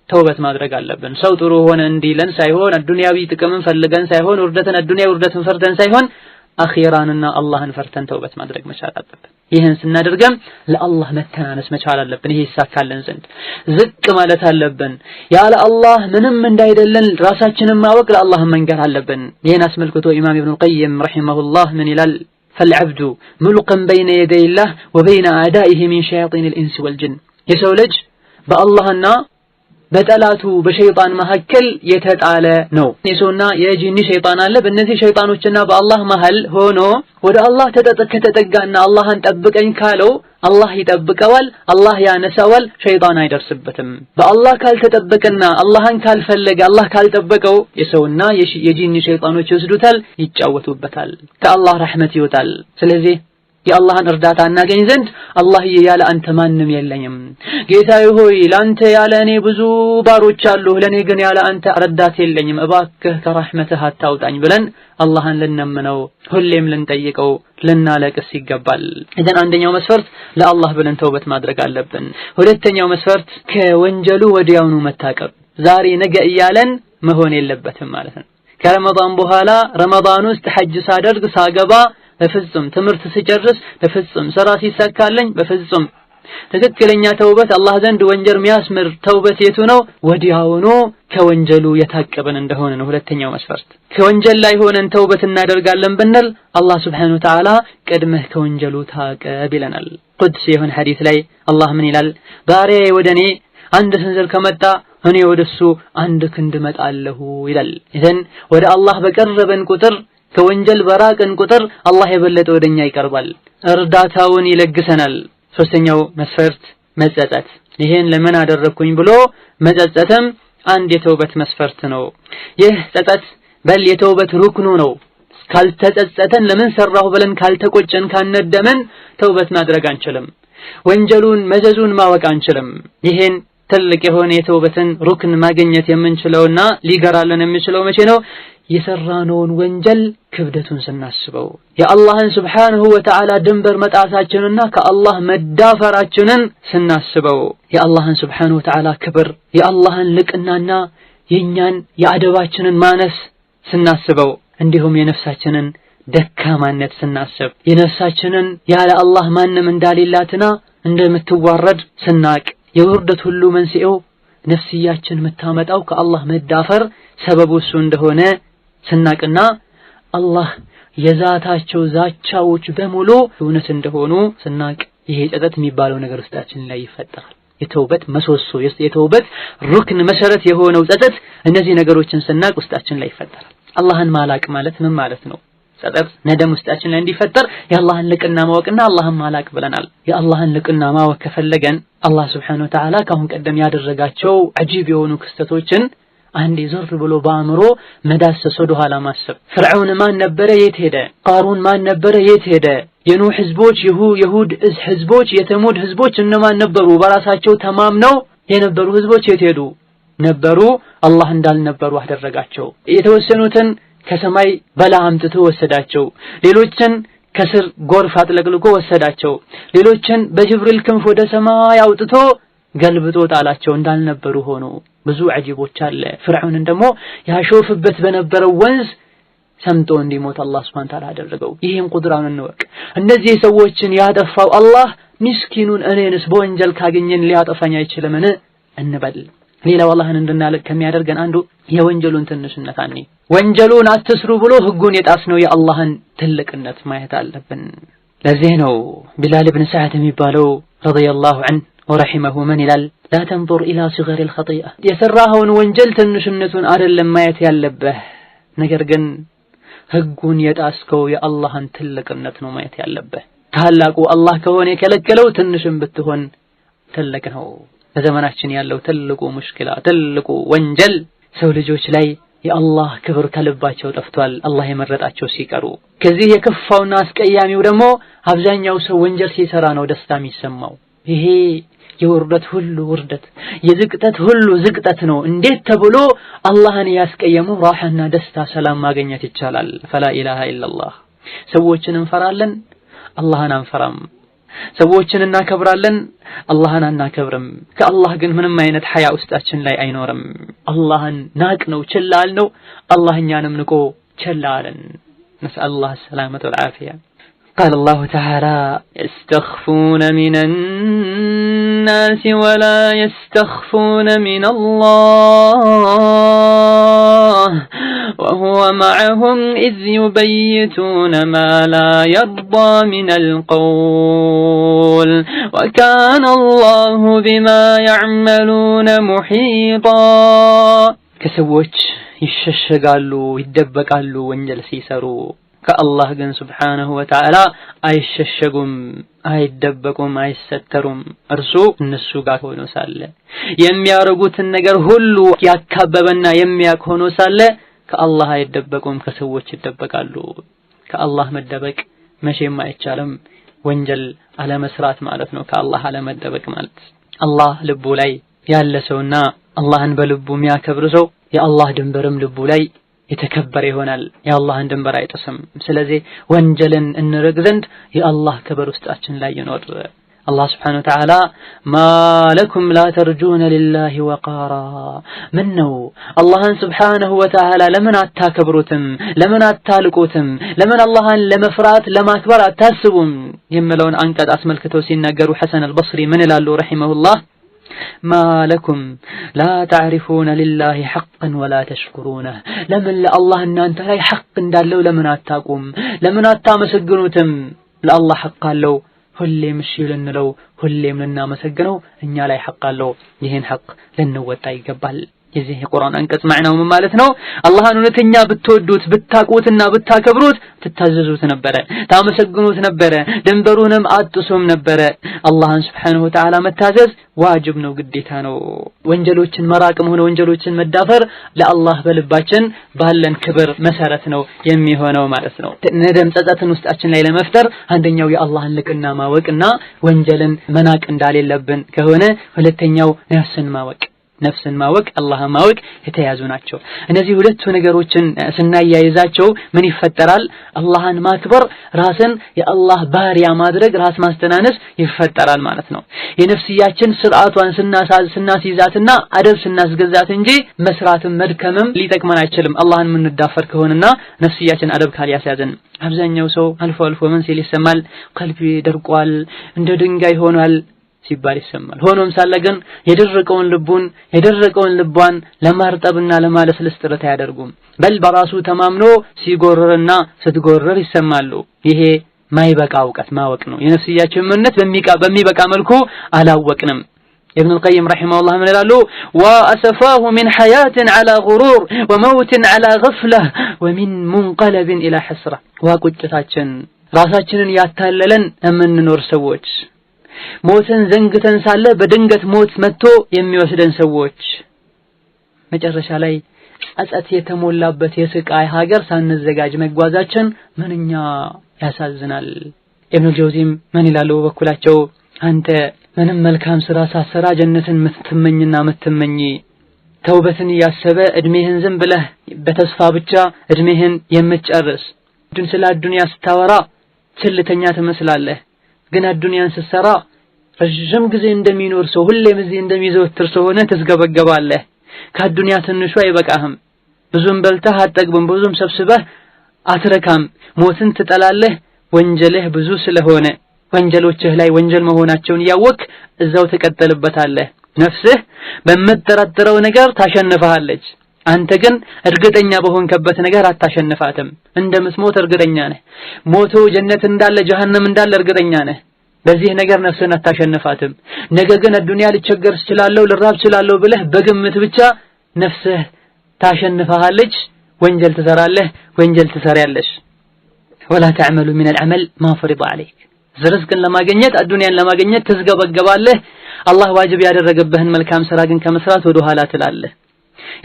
ተውበት ማድረግ አለብን። ሰው ጥሩ ሆነ እንዲለን ሳይሆን አዱንያዊ ጥቅምን ፈልገን ሳይሆን አዱንያዊ ውርደትን ፈርተን ሳይሆን አኺራንና አላህን ፈርተን ተውበት ማድረግ መቻል አለብን። ይህን ስናደርግም ለአላህ መተናነስ መቻል አለብን። ይሄ ይሳካልን ዘንድ ዝቅ ማለት አለብን። ያለ አላህ ምንም እንዳይደለን ራሳችንን ማወቅ ለአላህ መንገር አለብን። ይህን አስመልክቶ ኢማም ኢብኑ ቀይም ረሂመሁላህ ምን ይላል? فالعبد ملقا بين يدي الله وبين أعدائه من شياطين الإنس والجن። የሰው ልጅ በአላህና በጠላቱ በሸይጣን መካከል የተጣለ ነው። የሰውና የጂኒ ሸይጣን አለ። በእነዚህ ሸይጣኖችና በአላህ መሃል ሆኖ ወደ አላህ ከተጠጋና አላህን ጠብቀኝ ካለው አላህ ይጠብቀዋል፣ አላህ ያነሳዋል፣ ሸይጣን አይደርስበትም። በአላህ ካልተጠበቀና አላህን ካልፈለገ አላህ ካልጠበቀው የሰውና የጂኒ ሸይጣኖች ይወስዱታል፣ ይጫወቱበታል፣ ከአላህ ረሕመት ይወጣል። ስለዚህ የአላህን እርዳታ እናገኝ ዘንድ አላህዬ ያለ አንተ ማንም የለኝም፣ ጌታዬ ሆይ ላንተ ያለ እኔ ብዙ ባሮች አሉ፣ ለኔ ግን ያለ አንተ ረዳት የለኝም፣ እባክህ ከረሕመትህ አታውጣኝ ብለን አላህን ልንለምነው ሁሌም ልንጠይቀው ልናለቅስ ይገባል። እዘን አንደኛው መስፈርት ለአላህ ብለን ተውበት ማድረግ አለብን። ሁለተኛው መስፈርት ከወንጀሉ ወዲያውኑ መታቀብ፣ ዛሬ ነገ እያለን መሆን የለበትም ማለት ነው። ከረመዳን በኋላ ረመዳን ውስጥ ሐጅ ሳደርግ ሳገባ በፍጹም ትምህርት ሲጨርስ በፍጹም ስራ ሲሳካልኝ በፍጹም ትክክለኛ ተውበት አላህ ዘንድ ወንጀል የሚያስምር ተውበት የቱ ነው? ወዲያውኑ ከወንጀሉ የታቀበን እንደሆነ ነው። ሁለተኛው መስፈርት ከወንጀል ላይ ሆነን ተውበት እናደርጋለን ብንል አላህ Subhanahu Wa Ta'ala ቀድመህ ከወንጀሉ ታቀብ ይለናል። ቁድስ የሆነ ሐዲስ ላይ አላህ ምን ይላል? ባሪያዬ ወደኔ አንድ ስንዝር ከመጣ እኔ ወደሱ አንድ ክንድ መጣለሁ ይላል። ይሄን ወደ አላህ በቀረበን ቁጥር ከወንጀል በራቅን ቁጥር አላህ የበለጠ ወደኛ ይቀርባል፣ እርዳታውን ይለግሰናል። ሶስተኛው መስፈርት መጸጸት። ይሄን ለምን አደረኩኝ ብሎ መጸጸትም አንድ የተውበት መስፈርት ነው። ይህ ጸጸት በል የተውበት ሩክኑ ነው። ካልተጸጸተን ለምን ሰራሁ ብለን ካልተቆጨን ካነደመን ተውበት ማድረግ አንችልም። ወንጀሉን መዘዙን ማወቅ አንችልም። ይሄን ትልቅ የሆነ የተውበትን ሩክን ማግኘት የምንችለውና ሊገራልን የሚችለው መቼ ነው? የሰራነውን ወንጀል ክብደቱን ስናስበው የአላህን Subhanahu Wa Ta'ala ድንበር መጣሳችንና ከአላህ መዳፈራችንን ስናስበው የአላህን Subhanahu Wa Ta'ala ክብር የአላህን ልቅናና የኛን የአደባችንን ማነስ ስናስበው እንዲሁም የነፍሳችንን ደካማነት ስናስብ የነፍሳችንን ያለ አላህ ማንም እንዳሌላትና እንደምትዋረድ ስናቅ የውርደት ሁሉ መንስኤው ነፍስያችን መታመጣው ከአላህ መዳፈር ሰበቡ እሱ እንደሆነ ስናቅና አላህ የዛታቸው ዛቻዎች በሙሉ እውነት እንደሆኑ ስናቅ ይሄ ጸጸት የሚባለው ነገር ውስጣችን ላይ ይፈጠራል። የተውበት መሰሶ የተውበት ሩክን መሰረት የሆነው ጸጸት እነዚህ ነገሮችን ስናቅ ውስጣችን ላይ ይፈጠራል። አላህን ማላቅ ማለት ምን ማለት ነው? ጸጸት ነደም ውስጣችን ላይ እንዲፈጠር የአላህን ልቅና ማወቅና አላህን ማላቅ ብለናል። የአላህን ልቅና ማወቅ ከፈለገን አላህ Subhanahu Wa Ta'ala ካሁን ቀደም ያደረጋቸው አጂብ የሆኑ ክስተቶችን አንዴ ዞር ብሎ በአእምሮ መዳሰስ ወደ ኋላ ማሰብ። ፍርዓውን ማን ነበረ? የት ሄደ? ቃሩን ማን ነበረ? የት ሄደ? የኑህ ህዝቦች የሁድ ህዝቦች የተሙድ ህዝቦች እነማን ነበሩ? በራሳቸው ተማምነው የነበሩ ህዝቦች የት ሄዱ? ነበሩ አላህ እንዳልነበሩ አደረጋቸው። የተወሰኑትን ከሰማይ በላ አምጥቶ ወሰዳቸው። ሌሎችን ከስር ጎርፍ አጥለቅልቆ ወሰዳቸው። ሌሎችን በጅብሪል ክንፍ ወደ ሰማይ አውጥቶ ገልብጦ ጣላቸው። እንዳልነበሩ ሆኖ ብዙ አጂቦች አለ። ፍርዓውን ደግሞ ያሾፍበት በነበረው ወንዝ ሰምጦ እንዲሞት አላህ Subhanahu Wa Ta'ala አደረገው። ይሄን ቁድራውን እንወቅ። እነዚህ ሰዎችን ያጠፋው አላህ ምስኪኑን እኔንስ በወንጀል ካገኘን ሊያጠፋኝ አይችልምን እንበል። ሌላው አላህን እንድናለቅ ከሚያደርገን አንዱ የወንጀሉን ትንሽነት አኒ ወንጀሉን አትስሩ ብሎ ህጉን የጣስነው የአላህን ትልቅነት ማየት አለብን። ለዚህ ነው ቢላል ኢብኑ ሰዓድ የሚባለው ረዲየላሁ ዐንሁ ወረሂመሁ ምን ይላል? لا تنظر إلى صغر الخطيئة የሰራኸውን ወንጀል ትንሽነቱን አይደለም ማየት ያለብህ፣ ነገር ግን ህጉን የጣስከው የአላህን ትልቅነት ነው ማየት ያለብህ። ታላቁ አላህ ከሆነ የከለከለው ትንሽም ብትሆን ትልቅ ነው። በዘመናችን ያለው ትልቁ ሙሽኪላ ትልቁ ወንጀል ሰው ልጆች ላይ የአላህ ክብር ከልባቸው ጠፍቷል። አላህ የመረጣቸው ሲቀሩ ከዚህ የከፋውና አስቀያሚው ደግሞ አብዛኛው ሰው ወንጀል ሲሰራ ነው ደስታ የሚሰማው። ይሄ የውርደት ሁሉ ውርደት የዝቅጠት ሁሉ ዝቅጠት ነው። እንዴት ተብሎ አላህን ያስቀየሙ ራህና ደስታ ሰላም ማግኘት ይቻላል? ፈላ ኢላሃ ኢላላህ። ሰዎችን እንፈራለን፣ አላህን አንፈራም። ሰዎችን እናከብራለን፣ አላህን አናከብርም። ከአላህ ግን ምንም አይነት ሐያ ውስጣችን ላይ አይኖርም። አላህን ናቅ ነው ችላ አልነው፣ አላህ እኛንም ንቆ ችላ አለን። ነስአሉላህ ሰላመተ ወልዓፊያ። قال الله تعالى يستخفون من الناس ولا يستخفون من الله وهو معهم إذ يبيتون ما لا يرضى من القول وكان الله بما يعملون محيطا كسوچ يششغالو يدبقالو ወንጀል ሲሰሩ ከአላህ ግን Subhanahu Wa Ta'ala አይሸሸጉም፣ አይደበቁም፣ አይሰተሩም። እርሱ እነሱ ጋር ሆኖ ሳለ የሚያረጉትን ነገር ሁሉ ያካበበና የሚያውቅ ሆኖ ሳለ ከአላህ አይደበቁም፣ ከሰዎች ይደበቃሉ። ከአላህ መደበቅ መቼም አይቻልም። ወንጀል አለመስራት ማለት ነው ከአላህ አለመደበቅ ማለት። አላህ ልቡ ላይ ያለ ሰውና አላህን በልቡ የሚያከብር ሰው የአላህ ድንበርም ልቡ ላይ የተከበረ ይሆናል። የአላህን ድንበር አይጥስም። ስለዚህ ወንጀልን እንርቅ ዘንድ የአላህ ክብር ውስጣችን ላይ ይኖር። አላህ Subhanahu Wa Ta'ala ማለኩም ላ ተርጁነ ሊላሂ ወቃራ ምን ነው አላህን Subhanahu Wa Ta'ala ለምን አታከብሩትም? ለምን አታልቁትም? ለምን አላህን ለመፍራት ለማክበር አታስቡም? የሚለውን አንቀጽ አስመልክተው ሲናገሩ ሐሰን አልበስሪ ምን ይላሉ ረሂመሁላህ? ما لكم لا تعرفون لله حقا ولا تشكرونه لمن الله እናንተ ላይ حق እንዳለው ለምን አታቁም? ለምን አታመሰግኑትም? ለአላህ حق አለው ሁሌም እሺ ልንለው ሁሌም ልናመሰግነው እኛ ላይ حق አለው። ይሄን حق ልንወጣ ይገባል። የዚህ የቁርአን አንቀጽ ማዕናው ምን ማለት ነው? አላህን እውነተኛ ብትወዱት ብታቁትና ብታከብሩት ትታዘዙት ነበረ፣ ታመሰግኑት ነበረ፣ ድንበሩንም አጥሱም ነበረ። አላህን Subhanahu Wa Ta'ala መታዘዝ ዋጅብ ነው፣ ግዴታ ነው። ወንጀሎችን መራቅም ሆነ ወንጀሎችን መዳፈር ለአላህ በልባችን ባለን ክብር መሰረት ነው የሚሆነው ማለት ነው። ነደም ጸጸትን ውስጣችን ላይ ለመፍጠር አንደኛው የአላህን ልቅና ማወቅና ወንጀልን መናቅ እንዳሌለብን ከሆነ ሁለተኛው ነፍስን ማወቅ አላህን ማወቅ የተያዙ ናቸው። እነዚህ ሁለቱ ነገሮችን ስናያይዛቸው ምን ይፈጠራል? አላህን ማክበር ራስን የአላህ ባሪያ ማድረግ ራስ ማስተናነስ ይፈጠራል ማለት ነው። የነፍስያችን ስርዓቷን ስናስይዛትና አደብ ስናስገዛት እንጂ መስራትም መድከምም ሊጠቅመን አይችልም። አላህን የምንዳፈር ከሆነና ነፍስያችን አደብ ካልያዘን አብዛኛው ሰው አልፎ ምን ሲል ይሰማል? ቀልቢ ደርቋል፣ እንደ ድንጋይ ሆኗል ሲባል ይሰማል። ሆኖም ሳለ ግን የደረቀውን ልቧን ለማርጠብና ለማለስለስ ጥረት አያደርጉም። በል በራሱ ተማምኖ ሲጎርርና ስትጎርር ይሰማሉ። ይሄ ማይበቃ እውቀት ማወቅ ነው። የነፍስያችን ምንነት በሚበቃ መልኩ አላወቅንም። ابن القيم رحمه الله من قالوا وأسفاه من حياة على غرور وموت على غفلة ومن منقلب إلى حسرة وقجتاችን ራሳችንን ያታለለን የምንኖር ሰዎች ሞትን ዘንግተን ሳለ በድንገት ሞት መጥቶ የሚወስደን ሰዎች መጨረሻ ላይ ጸጸት የተሞላበት የስቃይ ሀገር ሳንዘጋጅ መጓዛችን ምንኛ ያሳዝናል። ኢብኑ ጀውዚም ምን ይላሉ በኩላቸው አንተ ምንም መልካም ስራ ሳሰራ ጀነትን ምትመኝና ምትመኝ ተውበትን ያሰበ እድሜህን ዝም ብለህ በተስፋ ብቻ እድሜህን የምትጨርስ ስለ ዱንያ ስታወራ ችልተኛ ትመስላለህ። ግን ዱንያን ስትሰራ ረጅም ጊዜ እንደሚኖር ሰው ሁሌም እዚህ እንደሚዘወትር ሰው ሆነህ ትስገበገባለህ። ከዱንያ ትንሹ አይበቃህም። ብዙም በልተህ አትጠግብም፣ ብዙም ሰብስበህ አትረካም። ሞትን ትጠላለህ ወንጀልህ ብዙ ስለሆነ ወንጀሎችህ ላይ ወንጀል መሆናቸውን ያወቅ እዛው ተቀጠልበታለህ። ነፍስህ በመጠራጠረው ነገር ታሸንፈሃለች። አንተ ግን እርግጠኛ በሆንከበት ነገር አታሸንፋትም። እንደምትሞት እርግጠኛ ነህ። ሞቶ ጀነት እንዳለ ጀሃነም እንዳለ እርግጠኛ ነህ። በዚህ ነገር ነፍስህን አታሸንፋትም። ነገ ግን ዱንያ ልቸገር እችላለሁ ልራብ እችላለሁ ብለህ በግምት ብቻ ነፍስህ ታሸንፈሃለች። ወንጀል ትሰራለህ፣ ወንጀል ትሰሪያለሽ። ولا تعمل من العمل ما فرض عليك ርዝቅን ለማግኘት ዱንያን ለማግኘት ትስገበገባለህ። አላህ ዋጅብ ያደረገብህን መልካም ስራ ግን ከመስራት ወደ ኋላ ትላለህ።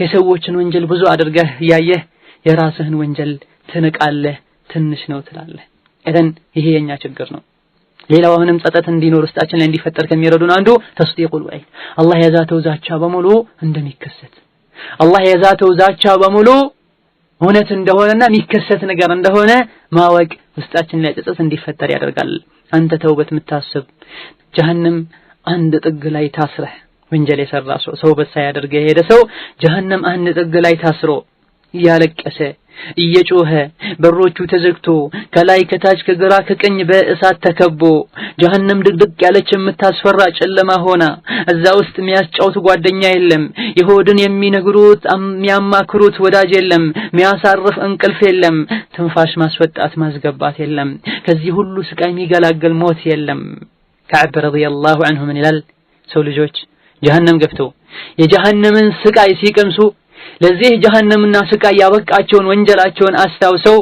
የሰዎችን ወንጀል ብዙ አድርገህ ያየህ የራስህን ወንጀል ትንቃለህ፣ ትንሽ ነው ትላለህ። እደን ይሄ የኛ ችግር ነው። ሌላው አሁንም ጸጸት እንዲኖር ውስጣችን ላይ እንዲፈጠር ከሚረዱን አንዱ ተስዲቁል ወዒድ አላህ የዛተው ዛቻ በሙሉ እንደሚከሰት አላህ የዛተው ዛቻ በሙሉ እውነት እንደሆነና የሚከሰት ነገር እንደሆነ ማወቅ ውስጣችን ላይ ጸጸት እንዲፈጠር ያደርጋል። አንተ ተውበት የምታስብ ጀሃነም አንድ ጥግ ላይ ታስረህ ወንጀል የሰራ ሰው ተውበት ሳያደርግ የሄደ ሰው ጀሃነም አንድ ጥግ ላይ ታስሮ እያለቀሰ እየጮኸ በሮቹ ተዘግቶ ከላይ ከታች ከግራ ከቀኝ በእሳት ተከቦ ጀሃነም ድቅድቅ ያለች የምታስፈራ ጨለማ ሆና እዛ ውስጥ የሚያስጫውት ጓደኛ የለም፣ የሆድን የሚነግሩት የሚያማክሩት ወዳጅ የለም፣ የሚያሳርፍ እንቅልፍ የለም፣ ትንፋሽ ማስወጣት ማስገባት የለም፣ ከዚህ ሁሉ ስቃይ የሚገላገል ሞት የለም። ከዓብ ረዲየላሁ ዐንሁ ምን ይላል? ሰው ልጆች ጀሃነም ገብተው የጀሃነምን ስቃይ ሲቀምሱ ለዚህ ጀሃነምና ስቃይ ያበቃቸውን ወንጀላቸውን አስታውሰው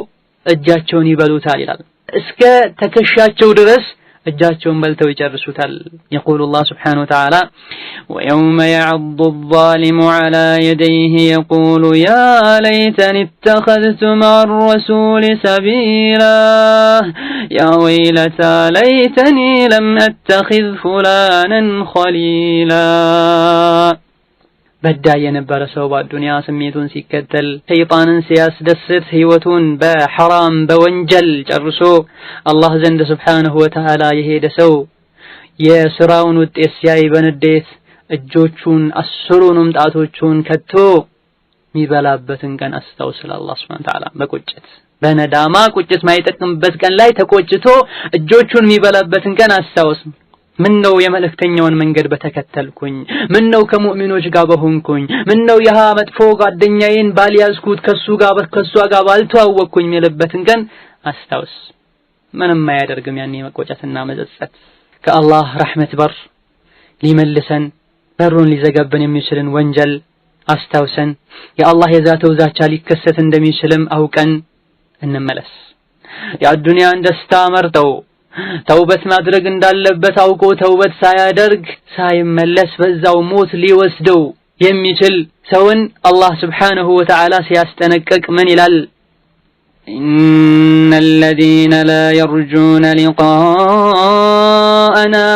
እጃቸውን ይበሉታል ይላል። እስከ ተከሻቸው ድረስ እጃቸውን በልተው ይጨርሱታል። يقول الله سبحانه وتعالى ويوم يعض الظالم على يديه يقول يا ليتني اتخذت مع الرسول سبيلا يا ويلتى ليتني لم أتخذ فلانا خليلا በዳይ የነበረ ሰው በዱንያ ስሜቱን ሲከተል ሰይጣንን ሲያስደስት ህይወቱን በሐራም በወንጀል ጨርሶ አላህ ዘንድ ሱብሓነሁ ወተዓላ የሄደ ሰው የሥራውን ውጤት ሲያይ በንዴት እጆቹን አስሩንም ጣቶቹን ከቶ የሚበላበትን ቀን አስታውስል አላህ ሱብሓነሁ ወተዓላ በቁጭት በነዳማ ቁጭት ማይጠቅምበት ቀን ላይ ተቆጭቶ እጆቹን የሚበላበትን ቀን አስታውስ። ምን ነው የመልእክተኛውን መንገድ በተከተልኩኝ፣ ምን ነው ከሙእሚኖች ጋር በሆንኩኝ፣ ምን ነው ያ መጥፎ ጓደኛዬን ባልያዝኩት ከሱ ጋር ባልተዋወቅኩኝ የሚልበትን ቀን አስታውስ። ምንም አያደርግም ያኔ መቆጨትና መጸጸት። ከአላህ ረሕመት በር ሊመልሰን በሩን ሊዘጋብን የሚችልን ወንጀል አስታውሰን የአላህ የዛተው ዛቻ ሊከሰት እንደሚችልም አውቀን እንመለስ። የዱንያን ደስታ መርጠው ተውበት ማድረግ እንዳለበት አውቆ ተውበት ሳያደርግ ሳይመለስ በዛው ሞት ሊወስደው የሚችል ሰውን አላህ ስብሓነሁ ወተዓላ ሲያስጠነቅቅ ምን ይላል? إن الذين لا يرجون لقاءنا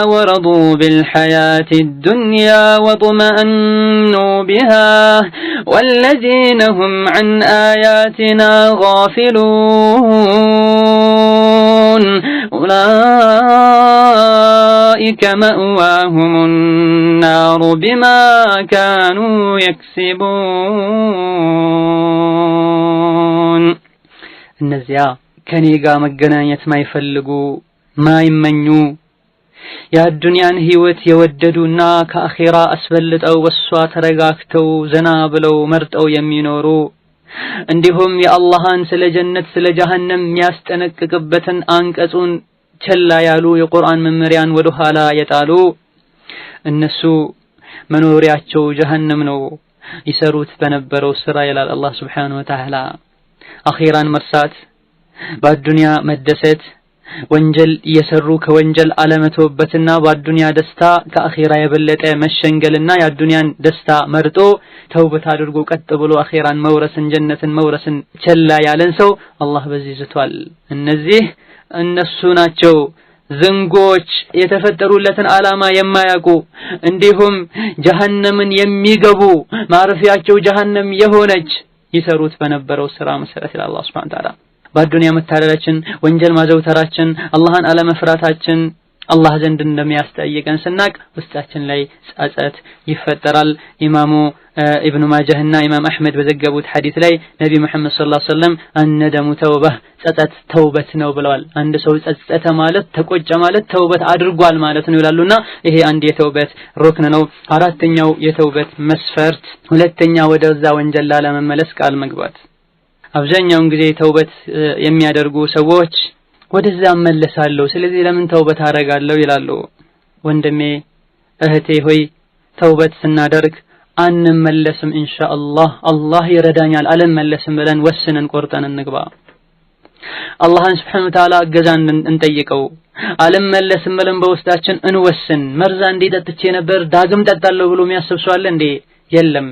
ورضوا بالحياة الدنيا واطمأنوا بها والذين هم عن آياتنا غافلون أولئك مأواهم النار بما كانوا يكسبون እነዚያ ከኔ ጋር መገናኘት ማይፈልጉ ማይመኙ የዱንያን ህይወት የወደዱና ከአኺራ አስበልጠው ወሷ ተረጋግተው ዘና ብለው መርጠው የሚኖሩ እንዲሁም የአላህን ስለ ጀነት ስለ ጀሃነም የሚያስጠነቅቅበትን አንቀጹን ቸላ ያሉ የቁርአን መመሪያን ወደ ኋላ የጣሉ እነሱ መኖሪያቸው ጀሃነም ነው ይሰሩት በነበረው ስራ ይላል አላህ Subhanahu Wa Ta'ala አኺራን መርሳት በዱንያ መደሰት ወንጀል የሰሩ ከወንጀል አለመተውበትና በዱንያ ደስታ ከአኺራ የበለጠ መሸንገልና የዱንያን ደስታ መርጦ ተውበት አድርጎ ቀጥ ብሎ አኺራን መውረስን ጀነትን መውረስን ቸላ ያለን ሰው አላህ በዚህ ዝቷል እነዚህ እነሱ ናቸው ዝንጎች የተፈጠሩለትን ዓላማ የማያውቁ እንዲሁም ጀሃነምን የሚገቡ ማረፊያቸው ጀሃነም የሆነች ይሰሩት በነበረው ስራ መሰረት ይላል አላህ Subhanahu Wa Ta'ala በዱንያ መታለላችን ወንጀል ማዘውተራችን አላህን አለመፍራታችን አላህ ዘንድ እንደሚያስጠይቀን ስናቅ ውስጣችን ላይ ጸጸት ይፈጠራል ኢማሙ ኢብኑ ማጃህና ኢማም አህመድ በዘገቡት ሐዲስ ላይ ነብዩ መሐመድ ሰለላሁ ዐለይሂ ወሰለም አነደሙ ተውባ ጸጸት ተውበት ነው ብለዋል አንድ ሰው ጸጸተ ማለት ተቆጨ ማለት ተውበት አድርጓል ማለት ነው ይላሉና ይሄ አንድ የተውበት ሩክን ነው አራተኛው የተውበት መስፈርት ሁለተኛ ወደዛ ወንጀል ላለመመለስ ቃል መግባት አብዛኛውን ጊዜ ተውበት የሚያደርጉ ሰዎች ወደዛ መለሳለሁ ስለዚህ ለምን ተውበት አረጋለሁ ይላሉ ወንድሜ እህቴ ሆይ ተውበት ስናደርግ አንመለስም ኢንሻአላህ አላህ ይረዳኛል አልመለስም ብለን ወስነን ቆርጠን እንግባ አላህን Subhanahu Wa Ta'ala እገዛን እንጠይቀው አልመለስም ብለን በውስጣችን እንወስን መርዛ እንዲጠጥቼ ነበር ዳግም ጠጣለሁ ብሎ የሚያስብ ሰው አለ እንዴ የለም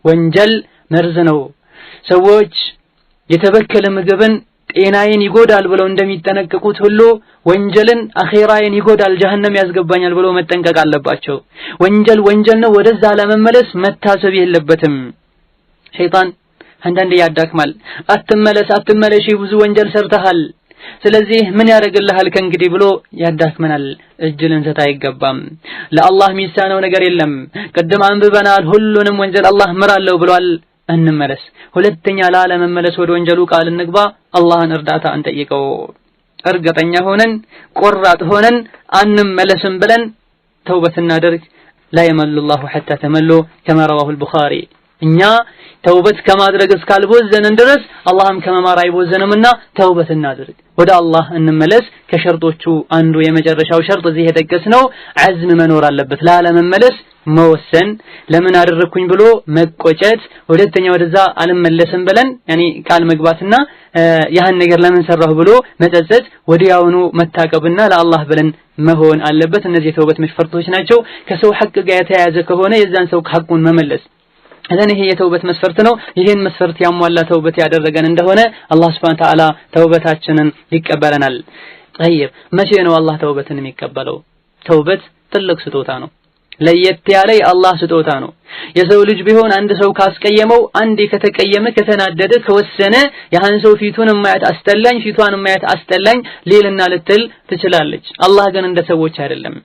ወንጀል መርዝ ነው ሰዎች የተበከለ ምግብን ጤናዬን ይጎዳል ብለው እንደሚጠነቀቁት ሁሉ ወንጀልን አኺራዬን ይጎዳል ጀሃነም ያስገባኛል ብለው መጠንቀቅ አለባቸው ወንጀል ነው ወደዛ ለመመለስ መታሰብ የለበትም ሸይጣን አንዳንዴ ያዳክማል አትመለሽ ብዙ ወንጀል ሰርተሃል ስለዚህ ምን ያደርግልሃል ከእንግዲህ ብሎ ያዳክመናል እጅ ልንሰጥ አይገባም ለአላህ የሚሳነው ነገር የለም ቀደም አንብበናል ሁሉንም ወንጀል አላህ ምራለው ብሏል እንመለስ ሁለተኛ ላለመመለስ ወደ ወንጀሉ ቃል እንግባ አላህን እርዳታ እንጠይቀው እርግጠኛ ሆነን ቆራጥ ሆነን አንመለስም ብለን ተውበት እናድርግ لا يمل الله حتى تملوا كما رواه البخاري እኛ ተውበት ከማድረግ እስካልቦዘንን ድረስ አላህም ከመማር አይቦዘንምና ተውበት እናድርግ ወደ አላህ እንመለስ ከሸርጦቹ አንዱ የመጨረሻው ሸርጥ እዚህ የተጠቀሰው አዝም መኖር አለበት ላለመመለስ መወሰን ለምን አደረኩኝ ብሎ መቆጨት ሁለተኛ ወደዛ አልመለስም ብለን ያኒ ቃል መግባትና ያን ነገር ለምን ሰራሁ ብሎ መጸጸት ወዲያውኑ መታቀብና ለአላህ ብለን መሆን አለበት እነዚህ የተውበት መስፈርቶች ናቸው ከሰው ሐቅ ጋር የተያያዘ ከሆነ የዛን ሰው ሐቁን መመለስ እዘን ይሄ የተውበት መስፈርት ነው ይሄን መስፈርት ያሟላ ተውበት ያደረገን እንደሆነ አላህ Subhanahu Wa Ta'ala ተውበታችንን ይቀበለናል طيب መቼ ነው አላህ ተውበትን የሚቀበለው ተውበት ትልቅ ስጦታ ነው ለየት ያለ የአላህ ስጦታ ነው የሰው ልጅ ቢሆን አንድ ሰው ካስቀየመው አንዴ ከተቀየመ ከተናደደ ከወሰነ ያን ሰው ፊቱን ማየት አስጠላኝ ፊቷን ማየት አስጠላኝ ሌልና ልትል ትችላለች አላህ ግን እንደ ሰዎች አይደለም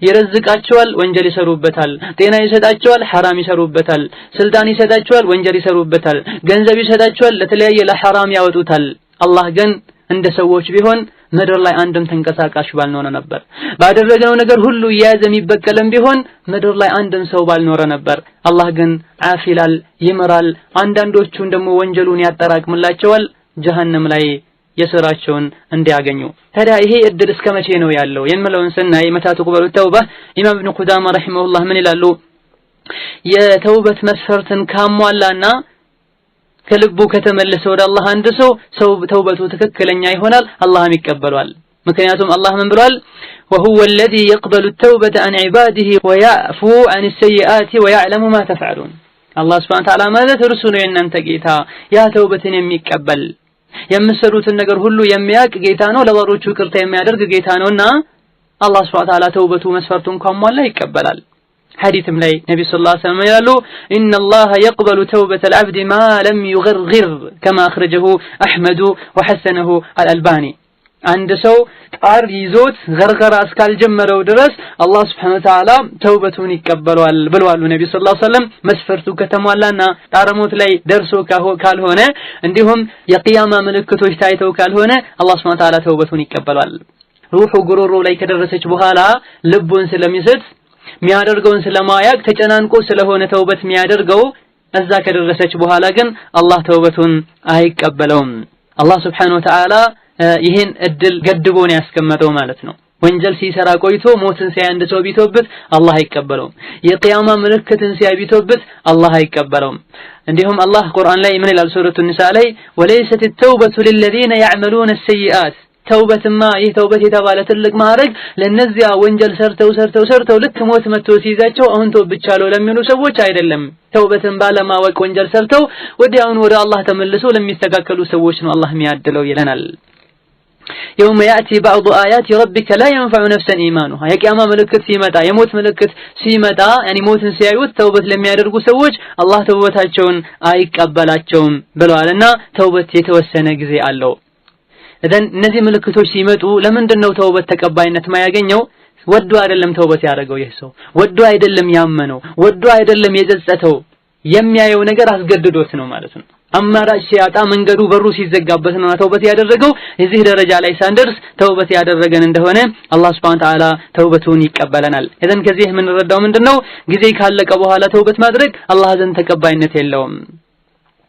ይረዝቃቸዋል ወንጀል ይሰሩበታል ጤና ይሰጣቸዋል حرام ይሰሩበታል ስልጣን ይሰጣቸዋል ወንጀል ይሰሩበታል ገንዘብ ይሰጣቸዋል ለተለያየ ለሐራም ያወጡታል አላህ ግን እንደ ሰዎች ቢሆን ምድር ላይ አንድም ተንቀሳቃሽ ባልኖረ ነበር ባደረገው ነገር ሁሉ ያዘ የሚበቀለም ቢሆን ምድር ላይ አንድም ሰው ባልኖረ ነበር አላህ ግን አፊላል ይመራል አንዳንዶቹን ደግሞ ወንጀሉን ያጠራቅምላቸዋል ጀሃነም ላይ የሰራቸውን እንዲያገኙ ታዲያ ይሄ እድል እስከመቼ ነው ያለው የምለውን ስናይ መታ ተቀበሉ ተውባ ኢማም ኢብኑ ቁዳማ ረሂመሁላህ ምን ይላሉ የተውበት መስፈርትን ካሟላና ከልቡ ከተመለሰ ወደ አላህ አንድ ሰው ተውበቱ ትክክለኛ ይሆናል አላህም ይቀበላል ምክንያቱም አላህ ምን ብሏል وهو الذي يقبل التوبة عن عباده ويعفو عن السيئات ويعلم ما تفعلون الله سبحانه وتعالى ማለት እርሱ ነው የእናንተ ጌታ ያ ተውበትን የሚቀበል የምሰሩትን ነገር ሁሉ የሚያቅ ጌታ ነው ለባሮቹ ይቅርታ የሚያደርግ ጌታ ነውና አላህ Subhanahu Wa Ta'ala ተውበቱ መስፈርቱን ካሟላ ይቀበላል ሐዲስም ላይ ነብዩ ሰለላሁ ዐለይሂ ወሰለም ይላሉ ان الله يقبل توبة العبد ما لم يغرغر كما اخرجه احمد وحسنه الالباني አንድ ሰው ጣር ይዞት ገርገራ እስካልጀመረው ድረስ አላህ Subhanahu Wa Ta'ala ተውበቱን ይቀበላል ብለዋል ነብዩ ሰለላሁ ዐለይሂ ወሰለም መስፈርቱ ከተሟላና ጣረሞት ላይ ደርሶ ካልሆነ እንዲሁም የቂያማ ምልክቶች ታይተው ካልሆነ አላህ Subhanahu Wa Ta'ala ተውበቱን ይቀበላል ሩሑ ጉሮሮ ላይ ከደረሰች በኋላ ልቡን ስለሚስት የሚያደርገውን ስለማያቅ ተጨናንቆ ስለሆነ ተውበት የሚያደርገው እዛ ከደረሰች በኋላ ግን አላህ ተውበቱን አይቀበለውም። አላህ Subhanahu Wa Ta'ala ይሄን እድል ገድቦ ነው ያስቀመጠው ማለት ነው። ወንጀል ሲሰራ ቆይቶ ሞትን ሲያንድ ሰው ቢተውበት አላህ አይቀበለውም። የቂያማ ምልክትን ሲያቢተውበት አላህ አይቀበለውም። እንዲሁም አላህ ቁርአን ላይ ምን ይላል? ሱረቱ ኒሳ ላይ ወለይሰት التوبة للذين يعملون السيئات ተውበትማ ይህ ተውበት የተባለ ትልቅ ማዕረግ ለነዚያ ወንጀል ሰርተው ልክ ሞት መጥቶ ሲይዛቸው አሁን ተውብቻለሁ ለሚሉ ሰዎች አይደለም። ተውበትን ባለማወቅ ወንጀል ሰርተው ወዲያውኑ ወደ አላህ ተመልሰው ለሚስተካከሉ ሰዎች ነው አላህ የሚያድለው ይለናል። يوم يأتي بعض آيات ربك لا ينفع نفسا إيمانها የቂያማ ምልክት ሲመጣ የሞት ምልክት ሲመጣ يعني ሞትን ሲያዩት ተውበት ለሚያደርጉ ሰዎች አላህ ተውበታቸውን አይቀበላቸውም ብለዋልና ተውበት የተወሰነ ጊዜ አለው። እነዚህ ምልክቶች ሲመጡ ለምንድነው ተውበት ተቀባይነት ማያገኘው? ወዶ አይደለም ተውበት ያደረገው ይህ ሰው ወዶ አይደለም ያመነው ወዶ አይደለም የጸጸተው የሚያየው ነገር አስገድዶት ነው ማለት ነው። አማራጭ ሲያጣ መንገዱ በሩ ሲዘጋበት ነው ተውበት ያደረገው። እዚህ ደረጃ ላይ ሳንደርስ ተውበት ያደረገን እንደሆነ አላህ Subhanahu Wa Ta'ala ተውበቱን ይቀበለናል። እذن ከዚህ የምንረዳው ምንድነው? ጊዜ ካለቀ በኋላ ተውበት ማድረግ አላህ ዘንድ ተቀባይነት የለውም።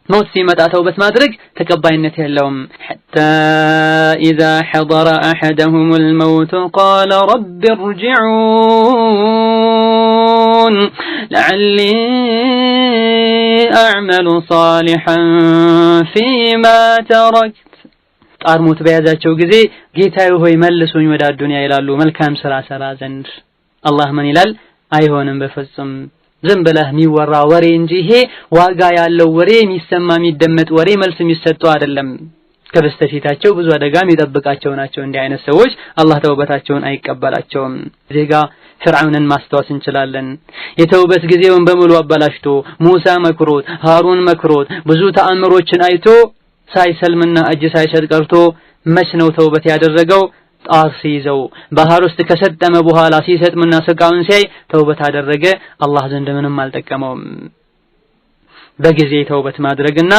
ሞት ሲመጣ ተውበት ማድረግ ተቀባይነት የለውም። حتى إذا حضر أحدهم الموت قال رب ارجعون لعلي أعمل صالحا فيما تركت ጣርሞት በያዛቸው ጊዜ ጌታዬ ሆይ መልሱኝ ወደ ዱንያ ይላሉ መልካም ስራ ሰራ ዘንድ። አላህ ምን ይላል? አይሆንም በፍጹም ዝም ብለህ የሚወራ ወሬ እንጂ ይሄ ዋጋ ያለው ወሬ የሚሰማ የሚደመጥ ወሬ መልስ የሚሰጠው አይደለም። ከበስተፊታቸው ብዙ አደጋ የሚጠብቃቸው ናቸው እንዲህ አይነት ሰዎች አላህ ተውበታቸውን አይቀበላቸውም። ዜጋ ፍርዓውንን ማስተዋስ እንችላለን። የተውበት ጊዜውን በሙሉ አበላሽቶ ሙሳ መክሮት ሃሩን መክሮት ብዙ ተአምሮችን አይቶ ሳይሰልምና እጅ ሳይሰጥ ቀርቶ መች ነው ተውበት ያደረገው? ጣር ሲይዘው ባህር ውስጥ ከሰጠመ በኋላ ሲሰጥምና ስቃውን ሲያይ ተውበት አደረገ። አላህ ዘንድ ምንም አልጠቀመውም። በጊዜ ተውበት ማድረግና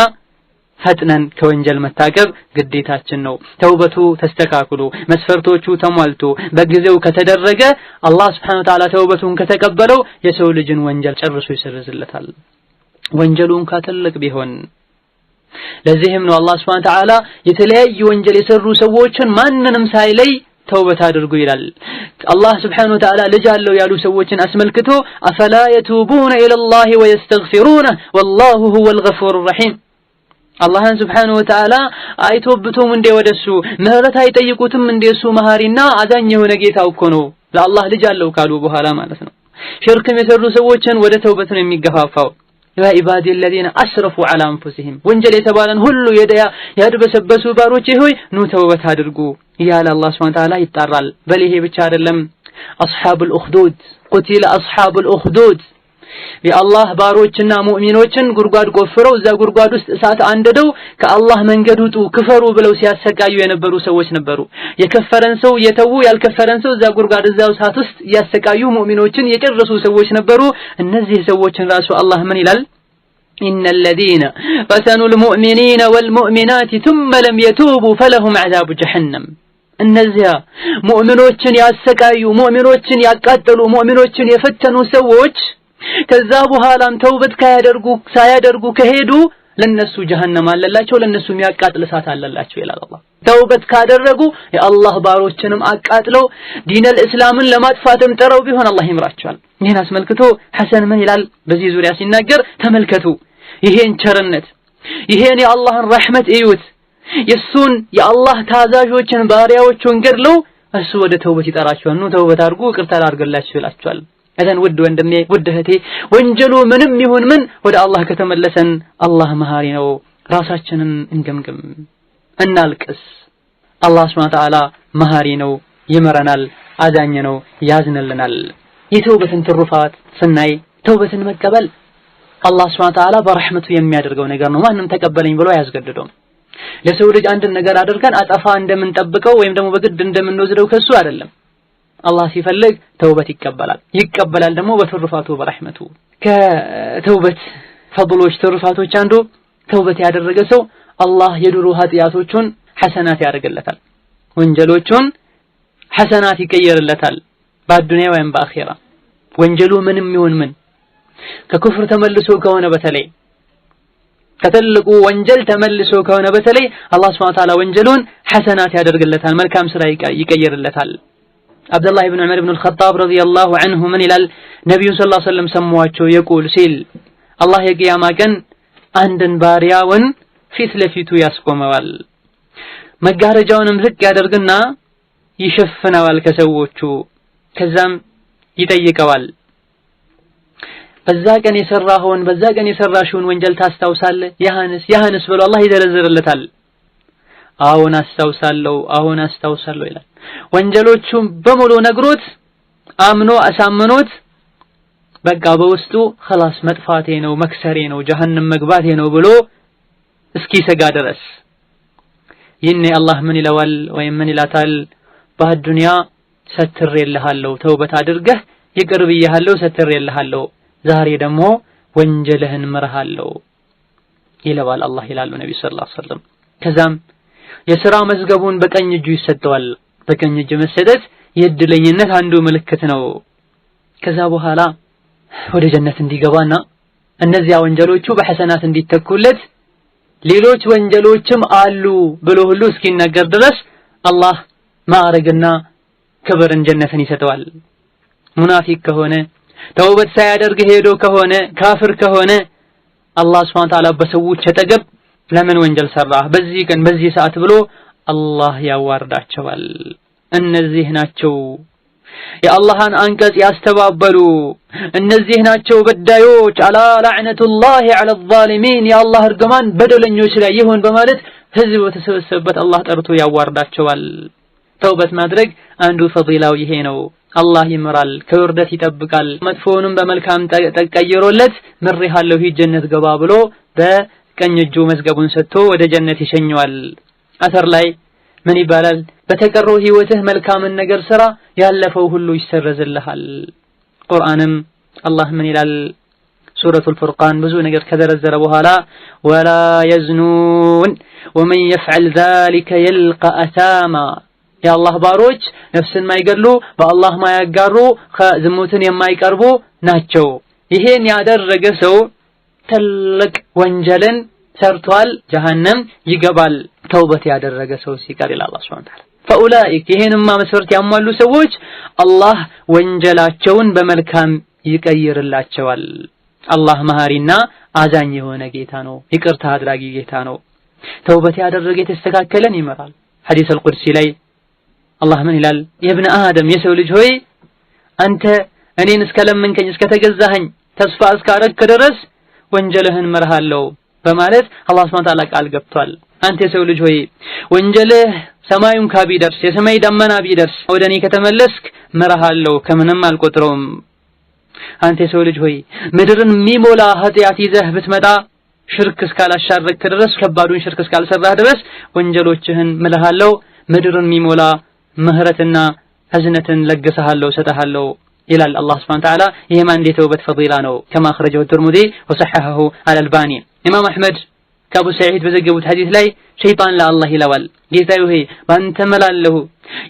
ፈጥነን ከወንጀል መታቀብ ግዴታችን ነው። ተውበቱ ተስተካክሎ መስፈርቶቹ ተሟልቶ በጊዜው ከተደረገ አላህ Subhanahu Wa Ta'ala ተውበቱን ከተቀበለው የሰው ልጅን ወንጀል ጨርሶ ይሰርዝለታል። ወንጀሉን ካተለቅ ቢሆን ለዚህም ነው አላህ Subhanahu Wa Ta'ala የተለያዩ ወንጀል የሰሩ ሰዎችን ማንንም ሳይለይ ተውበት አድርጉ ይላል። አላህ Subhanahu Wa Ta'ala ልጅ አለው ያሉ ሰዎችን አስመልክቶ አፈላ يتوبون الى الله ويستغفرونه والله هو الغفور الرحيم አላህን Subhanahu Wa Ta'ala አይተውበቱም እንደ ወደሱ ምህረት አይጠይቁትም እንደሱ መሐሪና አዛኝ የሆነ ጌታው እኮ ነው ለአላህ ልጅ አለው ካሉ በኋላ ማለት ነው። ሽርክም የሰሩ ሰዎችን ወደ ተውበት ነው የሚገፋፋው። ያ ኢባዲ الذين اسرفوا على انفسهم ወንጀል የተባለን ሁሉ ያድበሰበሱ ባሮቼ ሆይ ኑ ተውበት አድርጉ ይላል አላህ Subhanahu Wa Ta'ala ይጣራል። በልሄ ብቻ አይደለም አስሐቡል ኡኽዱድ ቁቲለ አስሐቡል ኡኽዱድ የአላህ ባሮችና ሙእሚኖችን ጉርጓድ ቆፍረው እዛ ጉርጓድ ውስጥ እሳት አንደደው ከአላህ መንገድ ውጡ ክፈሩ ብለው ሲያሰቃዩ የነበሩ ሰዎች ነበሩ። የከፈረን ሰው የተው ያልከፈረን ሰው እዛ ጉርጓድ እዛው እሳት ውስጥ ያሰቃዩ ሙእሚኖችን የጨረሱ ሰዎች ነበሩ። እነዚህ ሰዎችን ራሱ አላህ ምን ይላል? إن الذين فتنوا المؤمنين والمؤمنات ثم لم يتوبوا فلهم عذاب جهنم እነዚያ ሙእሚኖችን ያሰቃዩ ሙእሚኖችን ያቃጠሉ ሙእሚኖችን የፈተኑ ሰዎች ከዛ በኋላም ተውበት ሳያደርጉ ከሄዱ ለነሱ ጀሃነም አለላቸው ለነሱ የሚያቃጥል እሳት አለላቸው ይላል አላህ። ተውበት ካደረጉ የአላህ ባሮችንም አቃጥለው ዲነል እስላምን ለማጥፋትም ጥረው ቢሆን አላህ ይምራቸዋል። ይሄን አስመልክቶ ሐሰን ምን ይላል በዚህ ዙሪያ ሲናገር? ተመልከቱ ይሄን ቸርነት ይሄን የአላህን ረህመት እዩት። የሱን የአላህ ታዛዦችን ባሪያዎቹን ገድለው እሱ ወደ ተውበት ይጠራቸዋል። ነው ተውበት አድርጉ ይቅርታ አድርገላችሁ ይላቸዋል። እዘን ውድ ወንድሜ ውድ እህቴ ወንጀሉ ምንም ይሁን ምን ወደ አላህ ከተመለሰን አላህ መሐሪ ነው። ራሳችንን እንገምግም እናልቅስ። አላህ Subhanahu Wa Ta'ala መሐሪ ነው፣ ይመረናል፣ አዛኝ ነው፣ ያዝንልናል። የተውበትን ትሩፋት ስናይ ተውበትን መቀበል አላህ Subhanahu Wa Ta'ala በረህመቱ የሚያደርገው ነገር ነው። ማንም ተቀበለኝ ብሎ አያስገድደውም። ለሰው ልጅ አንድ ነገር አድርገን አጠፋ እንደምንጠብቀው ወይም ደግሞ በግድ እንደምንወስደው ከሱ አይደለም። አላህ ሲፈልግ ተውበት ይቀበላል ደግሞ በትሩፋቱ በረህመቱ። ከተውበት ፈضሎች ትሩፋቶች አንዱ ተውበት ያደረገ ሰው አላህ የድሮ ኃጢያቶቹን ሐሰናት ያደርግለታል። ወንጀሎቹን ሐሰናት ይቀየርለታል በአዱንያ ወይም በአኺራ ወንጀሉ ምንም ይሁን ምን ከኩፍር ተመልሶ ከሆነ በተለይ ከትልቁ ወንጀል ተመልሶ ከሆነ በተለይ አላህ Subhanahu Wa Ta'ala ወንጀሉን ሐሰናት ያደርግለታል መልካም ስራ ይቀየርለታል አብዱላህ ኢብኑ ዑመር ኢብኑ አልኸጣብ ረዲየላሁ ዐንሁ ምን ይላል ነብዩ ሰለላሁ ዐለይሂ ወሰለም ሰማዋቸው የቁል ሲል አላህ የቂያማ ቀን አንድን ባሪያውን ፊት ለፊቱ ያስቆመዋል መጋረጃውንም ዝቅ ያደርግና ይሸፍነዋል ከሰዎቹ ከዛም ይጠይቀዋል በዛ ቀን የሰራሽውን ወንጀል ታስታውሳለህ ያህንስ ብሎ አላህ ይዘረዝርለታል አሁን አስታውሳለሁ ይላል ወንጀሎቹም በሙሉ ነግሮት አምኖ አሳምኖት በቃ በውስጡ خلاص መጥፋቴ ነው መክሰሬ ነው ጀሃነም መግባቴ ነው ብሎ እስኪሰጋ ድረስ ይኔ አላህ ምን ይለዋል ወይም ምን ይላታል በአዱንያ ሰትሬልሃለሁ ተውበት አድርገህ ይቅር ብዬሃለሁ ሰትሬልሃለሁ ዛሬ ደግሞ ወንጀልህን ምርሃለሁ ይለዋል አላህ ይላሉ ነብዩ ሰለላሁ ዐለይሂ ወሰለም ከዛም የሥራ መዝገቡን በቀኝ እጁ ይሰጠዋል በቀኝ እጁ መሰጠት የእድለኝነት አንዱ ምልክት ነው ከዛ በኋላ ወደ ጀነት እንዲገባና እነዚያ ወንጀሎቹ በሐሰናት እንዲተኩለት ሌሎች ወንጀሎችም አሉ ብሎ ሁሉ እስኪናገር ድረስ አላህ ማዕረግና ክብርን ጀነትን ይሰጠዋል ሙናፊቅ ከሆነ ተውበት ሳያደርግ ሄዶ ከሆነ ካፍር ከሆነ አላህ Subhanahu Wa Ta'ala በሰዎች ተጠገብ ለምን ወንጀል ሰራህ በዚህ ቀን በዚህ ሰዓት ብሎ አላህ ያዋርዳቸዋል እነዚህ ናቸው የአላህን አንቀጽ ያስተባበሉ እነዚህ ናቸው በዳዮች አላ ለዕነቱላሂ ዐለ الظالمين የአላህ እርግማን በደለኞች ላይ ይሁን በማለት ህዝብ በተሰበሰበበት አላህ ጠርቶ ያዋርዳቸዋል ተውበት ማድረግ አንዱ ፈዲላው ይሄ ነው አላህ ይምራል ከውርደት ይጠብቃል መጥፎውንም በመልካም ተቀይሮለት ምርሃለሁ ጀነት ገባ ብሎ በቀኝ እጁ መዝገቡን ሰጥቶ ወደ ጀነት ይሸኘዋል አተር ላይ ምን ይባላል በተቀረው ህይወትህ መልካምን ነገር ስራ ያለፈው ሁሉ ይሰረዝልሃል ቁርአንም አላህ ምን ይላል ሱረቱል ፉርቃን ብዙ ነገር ከዘረዘረ በኋላ ወላ የዝኑን ወመን يفعل ذلك يلقى أثاما የአላህ ባሮች ነፍስን ማይገሉ በአላህ ማያጋሩ ከዝሙትን የማይቀርቡ ናቸው ይሄን ያደረገ ሰው ትልቅ ወንጀልን ሰርቷል ጀሃነም ይገባል ተውበት ያደረገ ሰው ሲቀር ይላል አላህ Subhanahu Wa Ta'ala فاولئك ይሄንማ መስፈርት ያሟሉ ሰዎች አላህ ወንጀላቸውን በመልካም ይቀይርላቸዋል አላህ መሐሪና አዛኝ የሆነ ጌታ ነው ይቅርታ አድራጊ ጌታ ነው ተውበት ያደረገ የተስተካከለን ይመራል ሐዲስ አልቁድሲ ላይ አላህ ምን ይላል የኢብኑ አደም የሰው ልጅ ሆይ አንተ እኔን እስከለምንከኝ እስከተገዛኸኝ ተስፋ እስካረክ ድረስ ወንጀልህን ምርሃለሁ በማለት አላህ Subhanahu Wa Ta'ala ቃል ገብቷል አንተ የሰው ልጅ ሆይ ወንጀልህ ሰማዩን ካቢደርስ የሰማይ ደመና ቢደርስ ወደኔ ከተመለስክ ምርሃለሁ ከምንም አልቆጥረውም አንተ የሰው ልጅ ሆይ ምድርን ሚሞላ ኃጢአት ይዘህ ብትመጣ ሽርክ እስካላሻረክ ድረስ ከባዱን ሽርክ እስካልሰራህ ድረስ ወንጀሎችህን ምልሃለሁ ምድርን ሚሞላ ምህረትና ህዝነትን ለግሰሃለሁ ሰጣሃለሁ ይላል አላህ Subhanahu Wa Ta'ala ይሄማ እንደ ተውበት ፈዲላ ነው كما اخرجه الترمذي وصححه الالباني ኢማም አህመድ ከአቡ ሰዒድ በዘገቡት ሐዲስ ላይ ሸይጣን ለአላህ ይለዋል ጌታዬ ሆይ ባንተ መላለሁ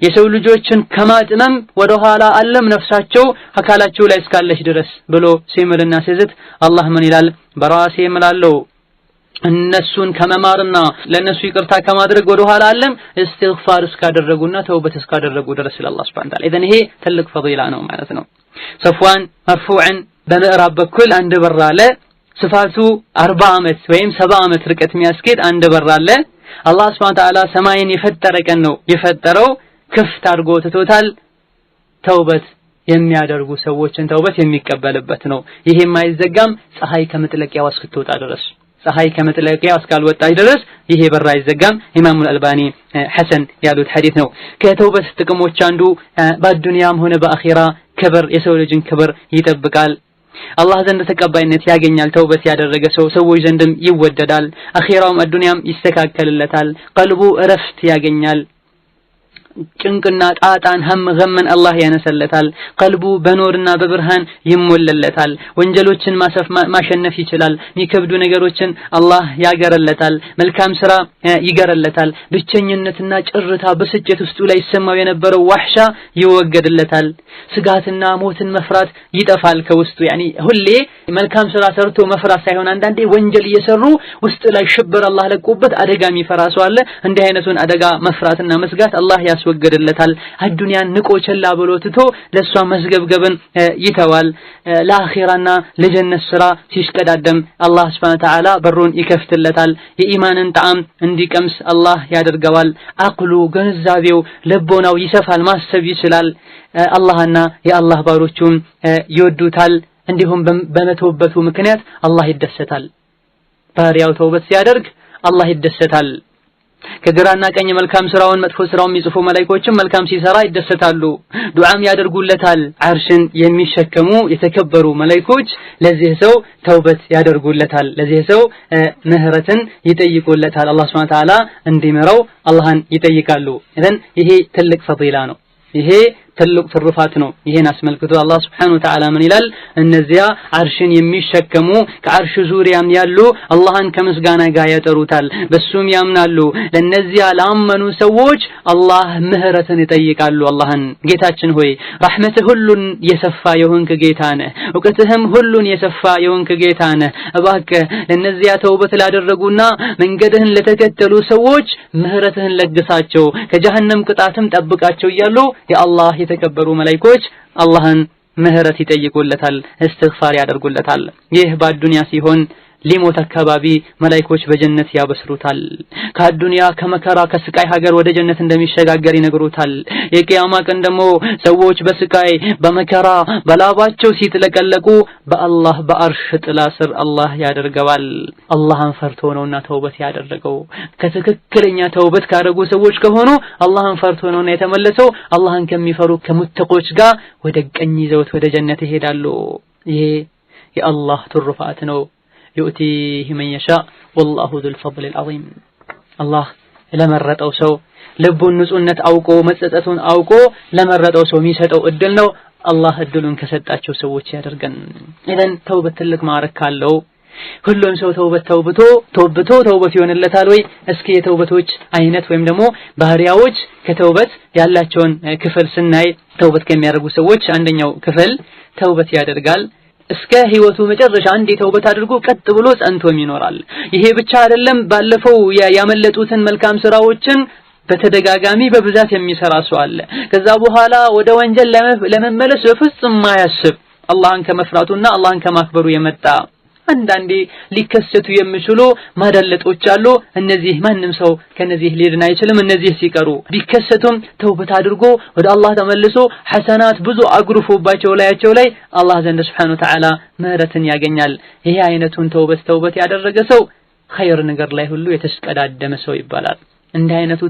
የሰው ልጆችን ከማጥመም ወደ ኋላ አለም ነፍሳቸው አካላቸው ላይ እስካለች ድረስ ብሎ ሲምልና ሲዝት አላህ ምን ይላል በራሴ መላለሁ እነሱን ከመማርና ለነሱ ይቅርታ ከማድረግ ወደ ኋላ አለም እስትግፋር እስካደረጉና ተውበት እስካደረጉ ድረስ ለአላህ Subhanahu Wa Ta'ala ኢዘን ይሄ ትልቅ ፈዲላ ነው ማለት ነው ሰፍዋን መርፉዕን በምዕራብ በኩል አንድ በር አለ ስፋቱ 40 አመት ወይም 70 አመት ርቀት የሚያስኬድ አንድ በር አለ አላህ Subhanahu Wa Ta'ala ሰማይን የፈጠረ ቀን ነው የፈጠረው ክፍት አድርጎ ትቶታል ተውበት የሚያደርጉ ሰዎችን ተውበት የሚቀበልበት ነው ይሄ የማይዘጋም ፀሐይ ከመጥለቂያው እስክትወጣ ድረስ ፀሐይ ከመጥለቂያው እስካልወጣች ድረስ ይሄ በር አይዘጋም ኢማሙ አልባኒ ሐሰን ያሉት ሐዲስ ነው ከተውበት ጥቅሞች አንዱ በዱንያም ሆነ በአኺራ ክብር የሰው ልጅን ክብር ይጠብቃል አላህ ዘንድ ተቀባይነት ያገኛል ተውበት ያደረገ ሰው ሰዎች ዘንድም ይወደዳል አኺራውም አዱንያም ይስተካከልለታል ቀልቡ እረፍት ያገኛል ጭንቅና ጣጣን ገመን አላህ ያነሰለታል። ቀልቡ በኖርና በብርሃን ይሞለለታል። ወንጀሎችን ማሸነፍ ይችላል። የሚከብዱ ነገሮችን አላህ ያገረለታል። መልካም ስራ ይገረለታል። ብቸኝነትና ጭርታ በስጭት ውስጡ ላይ ይሰማው የነበረው ዋህሻ ይወገድለታል። ስጋትና ሞትን መፍራት ይጠፋል ከውስጡ። ያኒ ሁሌ መልካም ስራ ሰርቶ መፍራት ሳይሆን አንዳንዴ ወንጀል እየሰሩ ውስጥ ላይ ሽብር አላህ ለቆበት አደጋ የሚፈራ ሰው አለ። እንዲህ አይነቱን አደጋ መፍራትና መስጋት አላህ ያስወግድለታል። አዱንያን ንቆ ቸላ ብሎ ትቶ ለሷ መስገብገብን ይተዋል። ለአኺራና ለጀነት ስራ ሲሽቀዳደም አላህ Subhanahu Wa Ta'ala በሩን ይከፍትለታል። የኢማንን ጣዕም እንዲቀምስ አላህ ያደርገዋል። አቅሉ ገንዛቤው ልቦናው ይሰፋል፣ ማሰብ ይችላል። አላህና የአላህ ባሮቹም ይወዱታል። እንዲሁም በመተውበቱ ምክንያት አላህ ይደሰታል። ባሪያው ተውበት ሲያደርግ አላህ ይደሰታል። ከግራና ቀኝ መልካም ስራውን መጥፎ ስራውን የሚጽፉ መላእክቶችም መልካም ሲሰራ ይደሰታሉ፣ ዱዓም ያደርጉለታል። አርሽን የሚሸከሙ የተከበሩ መላእክቶች ለዚህ ሰው ተውበት ያደርጉለታል፣ ለዚህ ሰው ምህረትን ይጠይቁለታል። አላህ Subhanahu Wa Ta'ala እንዲመራው አላህን ይጠይቃሉ። ይሄ ትልቅ ፈዲላ ነው። ይሄ ትልቅ ትሩፋት ነው። ይሄን አስመልክቶ አላህ Subhanahu Wa Ta'ala ምን ይላል? እነዚያ አርሽን የሚሸከሙ ከአርሽ ዙሪያም ያሉ አላህን ከምስጋና ጋር ያጠሩታል፣ በሱም ያምናሉ። ለነዚያ ላመኑ ሰዎች አላህ ምህረትን ይጠይቃሉ። አላህን ጌታችን ሆይ ረህመትህ ሁሉን የሰፋ የሆንክ ጌታ ነህ፣ ዕውቀትህም ሁሉን የሰፋ የሆንክ ጌታ ነህ። እባክህ ለነዚያ ተውበት ላደረጉና መንገድህን ለተከተሉ ሰዎች ምህረትህን ለግሳቸው፣ ከጀሃነም ቅጣትም ጠብቃቸው እያሉ የአላህ የተከበሩ መላእክቶች አላህን ምህረት ይጠይቁለታል፣ እስትግፋር ያደርጉለታል። ይህ በአዱንያ ሲሆን ሊሞት አካባቢ መላእክቶች በጀነት ያበስሩታል። ከአዱንያ ከመከራ ከስቃይ ሀገር ወደ ጀነት እንደሚሸጋገር ይነግሩታል። የቂያማ ቀን ደግሞ ሰዎች በስቃይ በመከራ በላባቸው ሲጥለቀለቁ በአላህ በአርሽ ጥላ ስር አላህ ያደርገዋል። አላህን ፈርቶ ነውና ተውበት ያደረገው። ከትክክለኛ ተውበት ካደረጉ ሰዎች ከሆኑ አላህን ፈርቶ ነውና የተመለሰው አላህን ከሚፈሩ ከሙተቆች ጋር ወደ ቀኝ ይዘውት ወደ ጀነት ይሄዳሉ። ይሄ የአላህ ትሩፋት ነው። يؤتيه من يشاء والله ذو الفضل العظيم الله ለመረጠው ሰው ልቡን ንጹህነት አውቆ መጸጸቱን አውቆ ለመረጠው ሰው የሚሰጠው እድል ነው። አላህ እድሉን ከሰጣቸው ሰዎች ያደርገን። ኢዘን ተውበት ትልቅ ማዕረግ ካለው ሁሉም ሰው ተውበት ይሆንለታል ወይ? እስኪ የተውበቶች አይነት ወይም ደግሞ ባህሪያዎች ከተውበት ያላቸውን ክፍል ስናይ ተውበት ከሚያደርጉ ሰዎች አንደኛው ክፍል ተውበት ያደርጋል እስከ ህይወቱ መጨረሻ አንዴ ተውበት አድርጎ ቀጥ ብሎ ጸንቶም ይኖራል። ይሄ ብቻ አይደለም፣ ባለፈው ያመለጡትን መልካም ስራዎችን በተደጋጋሚ በብዛት የሚሰራ ሰው አለ። ከዛ በኋላ ወደ ወንጀል ለመመለስ በፍጹም ማያስብ አላህን ከመፍራቱና አላህን ከማክበሩ የመጣ አንዳንዴ ሊከሰቱ የሚችሉ ማደለጦች አሉ። እነዚህ ማንም ሰው ከነዚህ ሊድን አይችልም። እነዚህ ሲቀሩ ቢከሰቱም ተውበት አድርጎ ወደ አላህ ተመልሶ ሐሰናት ብዙ አግሩፎባቸው ላያቸው ላይ አላህ ዘንድ Subhanahu Wa Ta'ala ምህረትን ያገኛል። ይሄ አይነቱን ተውበት ያደረገ ሰው ኸይር ነገር ላይ ሁሉ የተሽቀዳደመ ሰው ይባላል። እንዲህ አይነቱ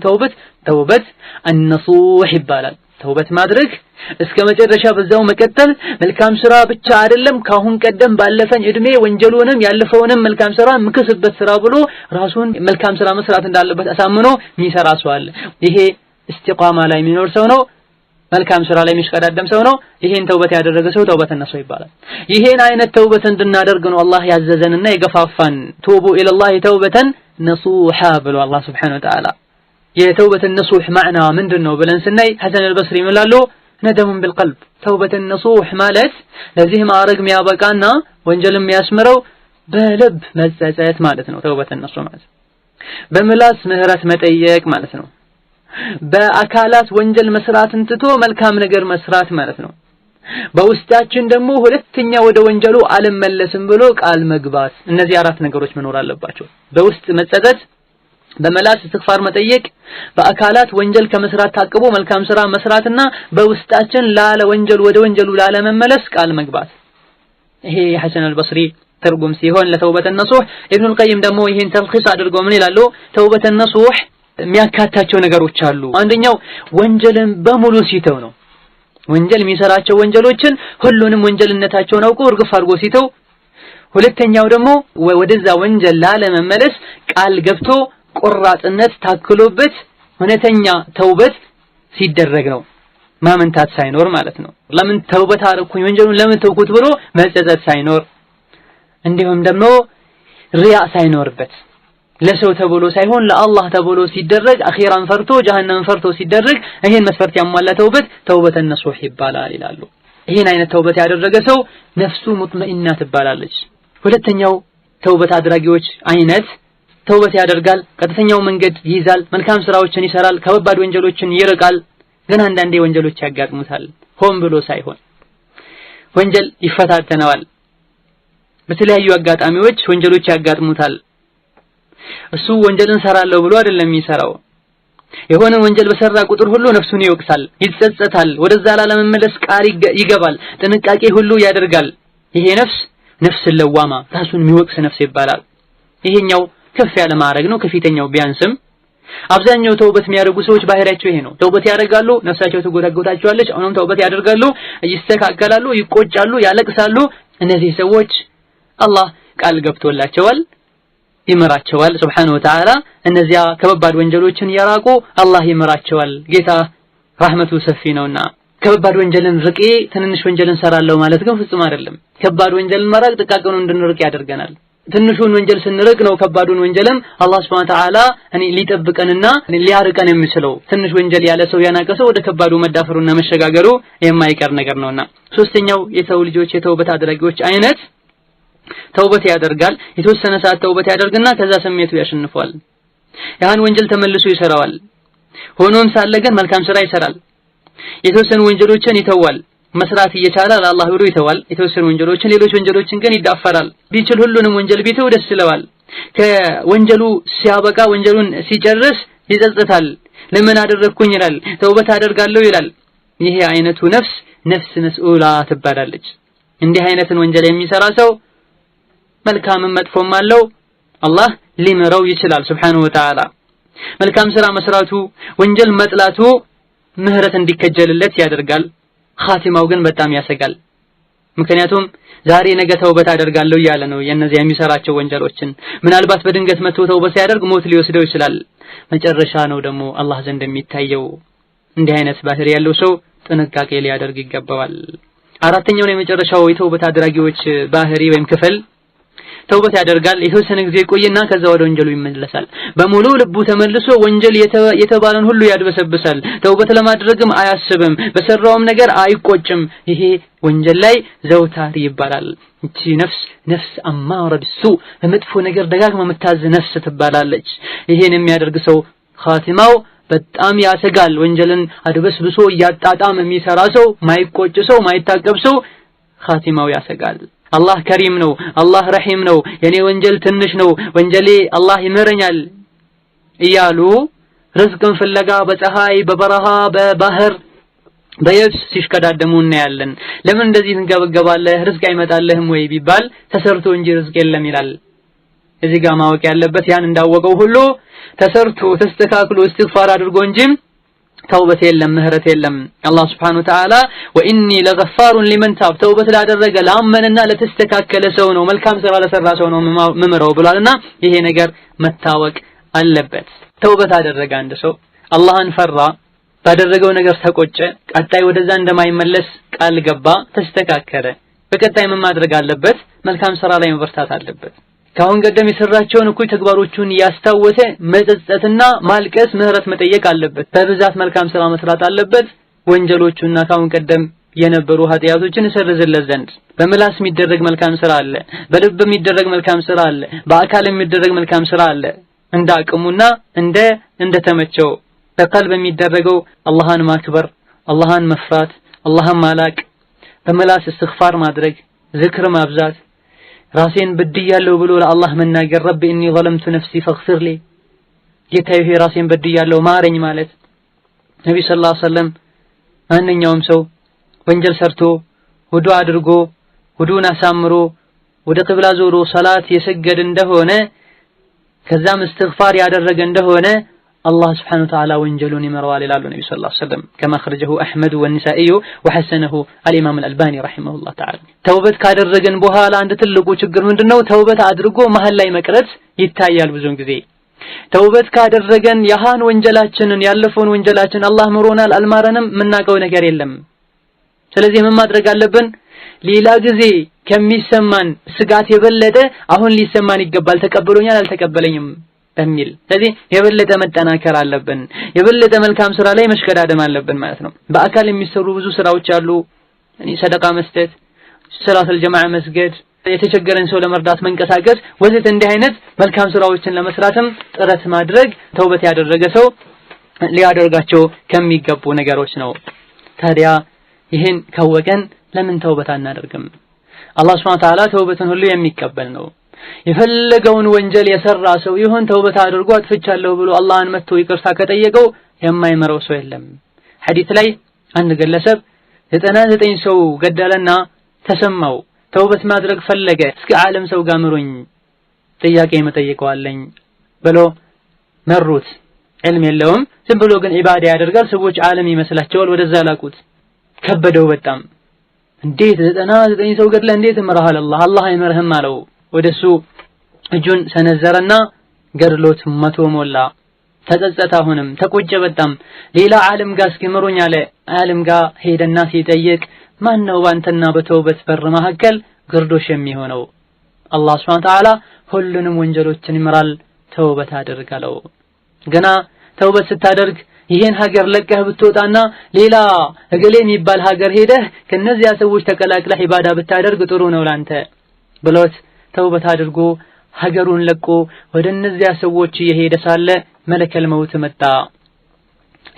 ተውበት النصوح ይባላል። ተውበት ማድረግ እስከ መጨረሻ በዛው መቀጠል መልካም ስራ ብቻ አይደለም፣ ካሁን ቀደም ባለፈኝ እድሜ ወንጀሉንም ያለፈውንም መልካም ስራ ምክስበት ስራ ብሎ ራሱን መልካም ስራ መስራት እንዳለበት አሳምኖ የሚሰራ ሰው አለ። ይሄ እስቲቃማ ላይ የሚኖር ሰው ነው። መልካም ስራ ላይ የሚሽቀዳደም ሰው ነው። ይሄን ተውበት ያደረገ ሰው ተውበት ነሱ ይባላል። ይሄን አይነት ተውበት እንድናደርግ ነው አላህ ያዘዘንና የገፋፋን። ቱቡ ኢለላህ ተውበተን ነሱሃ ብሎ አላህ Subhanahu Wa Ta'ala የተውበት ነሱህ ማዕና ምንድነው ብለን ስናይ ሐሰን አልበስሪ ይላሉ ندم بالقلب توبة النصوح ማለት ለዚህ ማዕረግ የሚያበቃና ወንጀልም የሚያስምረው በልብ መጸጸት ማለት ነው። ተውበት النصوح ማለት በምላስ ምህረት መጠየቅ ማለት ነው። በአካላት ወንጀል መስራትን ትቶ መልካም ነገር መስራት ማለት ነው። በውስጣችን ደግሞ ሁለተኛ ወደ ወንጀሉ አልመለስም ብሎ ቃል መግባት። እነዚህ አራት ነገሮች መኖር አለባቸው። በውስጥ መጸጸት፣ በመላስ እስትግፋር መጠየቅ፣ በአካላት ወንጀል ከመስራት ታቅቦ መልካም ስራ መስራትና በውስጣችን ላለ ወንጀል ወደ ወንጀሉ ላለ መመለስ ቃል መግባት። ይሄ የሐሰን አልበስሪ ትርጉም ሲሆን ለተውበት النصوح ኢብኑል ቀይም ደግሞ ይሄን ተልኺስ አድርጎ ምን ይላሉ? ተውበት النصوح የሚያካታቸው ነገሮች አሉ። አንደኛው ወንጀልን በሙሉ ሲተው ነው። ወንጀል የሚሰራቸው ወንጀሎችን ሁሉንም ወንጀልነታቸውን አውቆ እርግፍ አድርጎ ሲተው። ሁለተኛው ደግሞ ወደዛ ወንጀል ላለ መመለስ ቃል ገብቶ ቆራጥነት ታክሎበት እውነተኛ ተውበት ሲደረግ ነው ማመንታት ሳይኖር ማለት ነው። ለምን ተውበት አረኩኝ ወንጀሉን ለምን ተውኩት ብሎ መጸጸት ሳይኖር እንዲሁም ደግሞ ሪያ ሳይኖርበት ለሰው ተብሎ ሳይሆን ለአላህ ተብሎ ሲደረግ አኺራን ፈርቶ ጀሃነም ፈርቶ ሲደረግ ይሄን መስፈርት ያሟላ ተውበት ነሱህ ይባላል ይላሉ። ይሄን አይነት ተውበት ያደረገ ሰው ነፍሱ ሙጥመኢና ትባላለች። ሁለተኛው ተውበት አድራጊዎች አይነት ተውበት ያደርጋል፣ ቀጥተኛው መንገድ ይይዛል፣ መልካም ስራዎችን ይሰራል፣ ከባድ ወንጀሎችን ይርቃል። ግን አንዳንዴ ወንጀሎች ያጋጥሙታል ሆን ብሎ ሳይሆን ወንጀል ይፈታተነዋል። በተለያዩ አጋጣሚዎች ወንጀሎች ያጋጥሙታል። እሱ ወንጀልን ሰራለው ብሎ አይደለም የሚሰራው። የሆነ ወንጀል በሰራ ቁጥር ሁሉ ነፍሱን ይወቅሳል፣ ይጸጸታል፣ ወደዛ ላለመመለስ ቃል ይገባል፣ ጥንቃቄ ሁሉ ያደርጋል። ይሄ ነፍስ ለዋማ ራሱን የሚወቅስ ነፍስ ይባላል። ይሄኛው ከፍ ያለ ማዕረግ ነው ከፊተኛው ቢያንስም። አብዛኛው ተውበት የሚያደርጉ ሰዎች ባህሪያቸው ይሄ ነው። ተውበት ያደርጋሉ፣ ነፍሳቸው ትጎዳጎታቸዋለች፣ አሁንም ተውበት ያደርጋሉ፣ ይስተካከላሉ፣ ይቆጫሉ፣ ያለቅሳሉ። እነዚህ ሰዎች አላህ ቃል ገብቶላቸዋል ይመራቸዋል ሱብሓነሁ ወተዓላ። እነዚያ ከባድ ወንጀሎችን ያራቁ አላህ ይመራቸዋል። ጌታ ረህመቱ ሰፊ ነውና ከባድ ወንጀልን ርቄ ትንንሽ ወንጀልን ሰራለው ማለት ግን ፍጹም አይደለም። ከባድ ወንጀልን መራቅ ጥቃቅኑን እንድንርቅ ያደርገናል። ትንሹን ወንጀል ስንርቅ ነው ከባዱን ወንጀልም አላህ ሱብሓነሁ ወተዓላ ሊጠብቀንና ሊያርቀን የሚችለው። ትንሽ ወንጀል ያለ ሰው ያናቀሰው ወደ ከባዱ መዳፈሩና መሸጋገሩ የማይቀር ነገር ነውና። ሶስተኛው የሰው ልጆች የተውበት አድራጊዎች አይነት ተውበት ያደርጋል፣ የተወሰነ ሰዓት ተውበት ያደርግና ከዛ ስሜቱ ያሸንፈዋል። ያን ወንጀል ተመልሶ ይሰራዋል። ሆኖም ሳለ ግን መልካም ስራ ይሰራል። የተወሰኑ ወንጀሎችን ይተዋል፣ መስራት እየቻለ ለአላህ ብሎ ይተዋል። የተወሰኑ ወንጀሎችን ሌሎች ወንጀሎችን ግን ይዳፈራል። ቢችል ሁሉንም ወንጀል ቢተው ደስ ይለዋል። ከወንጀሉ ሲያበቃ ወንጀሉን ሲጨርስ ይጸጸታል። ለምን አደረኩኝ ይላል፣ ተውበት አደርጋለሁ ይላል። ይሄ አይነቱ ነፍስ መስኡላ ትባላለች። እንዲህ አይነትን ወንጀል የሚሰራ ሰው መልካምም መጥፎም አለው አላህ ሊምረው ይችላል ሱብሓነሁ ወተዓላ። መልካም ስራ መስራቱ ወንጀል መጥላቱ ምህረት እንዲከጀልለት ያደርጋል። ኻቲማው ግን በጣም ያሰጋል። ምክንያቱም ዛሬ ነገ ተውበት አደርጋለሁ እያለ ነው የነዚያ የሚሰራቸው ወንጀሎችን። ምናልባት በድንገት መጥቶ ተውበት ሲያደርግ ሞት ሊወስደው ይችላል። መጨረሻ ነው ደግሞ አላህ ዘንድ የሚታየው። እንዲህ አይነት ባህሪ ያለው ሰው ጥንቃቄ ሊያደርግ ይገባዋል። አራተኛው የመጨረሻው የተውበት አድራጊዎች ባህሪ ወይም ክፍል ተውበት ያደርጋል፣ የተወሰነ ጊዜ ቆይና ከዛ ወደ ወንጀሉ ይመለሳል። በሙሉ ልቡ ተመልሶ ወንጀል የተባለን ሁሉ ያድበሰብሳል። ተውበት ለማድረግም አያስብም፣ በሰራውም ነገር አይቆጭም። ይሄ ወንጀል ላይ ዘውታሪ ይባላል። እቺ ነፍስ አማረ ቢሱ በመጥፎ ነገር ደጋግማ የምታዝ ነፍስ ትባላለች። ይሄን የሚያደርግ ሰው ኻቲማው በጣም ያሰጋል። ወንጀልን አድበስብሶ ያጣጣም የሚሰራ ሰው፣ ማይቆጭ ሰው፣ ማይታቀብ ሰው ኻቲማው ያሰጋል። አላህ ከሪም ነው፣ አላህ ረሂም ነው፣ የኔ ወንጀል ትንሽ ነው፣ ወንጀሌ አላህ ይምረኛል እያሉ ርዝቅን ፍለጋ በፀሐይ በበረሃ በባህር በየብስ ሲሽከዳደሙ እናያለን። ለምን እንደዚህ ትንገበገባለህ ርዝቅ አይመጣልህም ወይ ቢባል ተሰርቶ እንጂ ርዝቅ የለም ይላል። እዚህ ጋር ማወቅ ያለበት ያን እንዳወቀው ሁሉ ተሰርቶ ተስተካክሎ እስትግፋር አድርጎ እንጂ ተውበት የለም ምህረት የለም። አላህ Subhanahu Wa Ta'ala ወኢኒ ለገፋሩን ሊመን ታብ ተውበት ላደረገ ላመነና ለተስተካከለ ሰው ነው መልካም ስራ ለሰራ ሰው ነው መምረው ብሏልና ይሄ ነገር መታወቅ አለበት። ተውበት አደረገ አንድ ሰው አላህን ፈራ፣ ባደረገው ነገር ተቆጨ፣ ቀጣይ ወደዛ እንደማይመለስ ቃል ገባ፣ ተስተካከለ። በቀጣይ ምን ማድረግ አለበት? መልካም ስራ ላይ መበርታት አለበት። ካሁን ቀደም የሰራቸውን እኩይ ተግባሮቹን ያስታወሰ መጸጸትና ማልቀስ ምህረት መጠየቅ አለበት። በብዛት መልካም ስራ መስራት አለበት። ወንጀሎቹና ካሁን ቀደም የነበሩ ኃጢያቶችን ይሰርዝለት ዘንድ በምላስ የሚደረግ መልካም ስራ አለ፣ በልብ የሚደረግ መልካም ስራ አለ፣ በአካል የሚደረግ መልካም ስራ አለ። እንደ አቅሙና እንደ ተመቸው በቀልብ የሚደረገው አላህን ማክበር፣ አላህን መፍራት፣ አላህን ማላቅ፣ በምላስ እስትግፋር ማድረግ፣ ዝክር ማብዛት፣ ራሴን በድያለሁ ብሎ ለአላህ መናገር፣ ረቢ ኢኒ ظلمت نفسي فاغفر لي ጌታዬ ሆይ ራሴን በድያለሁ ማረኝ ማለት። ነብዩ ሰለላሁ ዐለይሂ ወሰለም ማንኛውም ሰው ወንጀል ሰርቶ ውዱእ አድርጎ ውዱእን አሳምሮ ወደ ቂብላ ዞሮ ሶላት የሰገደ እንደሆነ ከዛም እስትግፋር ያደረገ እንደሆነ አላህ Subhanahu Wa Ta'ala ወንጀሉን ይመረዋል ይላሉ ነብዩ ሰለላሁ ዐለይሂ ወሰለም كما خرجه احمد والنسائي وحسنه الامام الالباني رحمه الله تعالى። ተውበት ካደረገን በኋላ አንድ ትልቁ ችግር ምንድነው? ተውበት አድርጎ መሃል ላይ መቅረት ይታያል ብዙን ጊዜ። ተውበት ካደረገን ያሃን ወንጀላችንን ያለፈውን ወንጀላችን አላህ ምሮናል አልማረንም ምናቀው ነገር የለም። ስለዚህ ምን ማድረግ አለብን? ሌላ ጊዜ ከሚሰማን ስጋት የበለጠ አሁን ሊሰማን ይገባል ተቀበሎኛል አልተቀበለኝም በሚል። ስለዚህ የበለጠ መጠናከር አለብን። የበለጠ መልካም ስራ ላይ መሽቀዳደም አለብን ማለት ነው። በአካል የሚሰሩ ብዙ ስራዎች አሉ። ሰደቃ መስጠት፣ ሰላተል ጀማዓ መስገድ፣ የተቸገረን ሰው ለመርዳት መንቀሳቀስ ወዘተ እንዲህ አይነት መልካም ስራዎችን ለመስራትም ጥረት ማድረግ ተውበት ያደረገ ሰው ሊያደርጋቸው ከሚገቡ ነገሮች ነው። ታዲያ ይህን ካወቀን ለምን ተውበት አናደርግም? አላህ Subhanahu Wa Ta'ala ተውበትን ሁሉ የሚቀበል ነው። የፈለገውን ወንጀል የሰራ ሰው ይሁን ተውበት አድርጎ አጥፍቻለሁ ብሎ አላህን መጥቶ ይቅርታ ከጠየቀው የማይመረው ሰው የለም። ሐዲስ ላይ አንድ ግለሰብ 99 ሰው ገደለና ተሰማው ተውበት ማድረግ ፈለገ። እስኪ ዓለም ሰው ጋር ምሩኝ ጥያቄ መጠየቀዋለኝ ብሎ መሩት። ዕልም የለውም ዝም ብሎ ግን ኢባዳ ያደርጋል። ሰዎች ዓለም ይመስላቸዋል። ወደዛ ላቁት። ከበደው በጣም። እንዴት 99 ሰው ገድለ እንዴት ምራሃል አላህ አይመርህም አለው። ወደሱ እጁን ሰነዘረና ገድሎት 100 ሞላ። ተጸጸተ። አሁንም ተቆጨ በጣም። ሌላ ዓለም ጋር እስኪ ምሩኝ አለ። ዓለም ጋር ሄደና ሲጠይቅ ማን ነው ባንተና በተውበት በር መካከል ግርዶሽ የሚሆነው? አላህ Subhanahu Wa Ta'ala ሁሉንም ወንጀሎችን ይምራል ተውበት አድርጋለው። ገና ተውበት ስታደርግ ይሄን ሀገር ለቀህ ብትወጣና ሌላ እገሌ የሚባል ሀገር ሄደህ ከነዚያ ሰዎች ተቀላቅለህ ኢባዳ ብታደርግ ጥሩ ነው ላንተ ብሎት ተውበት አድርጎ ሀገሩን ለቆ ወደ እነዚያ ሰዎች እየሄደ ሳለ መለከል መውት መጣ።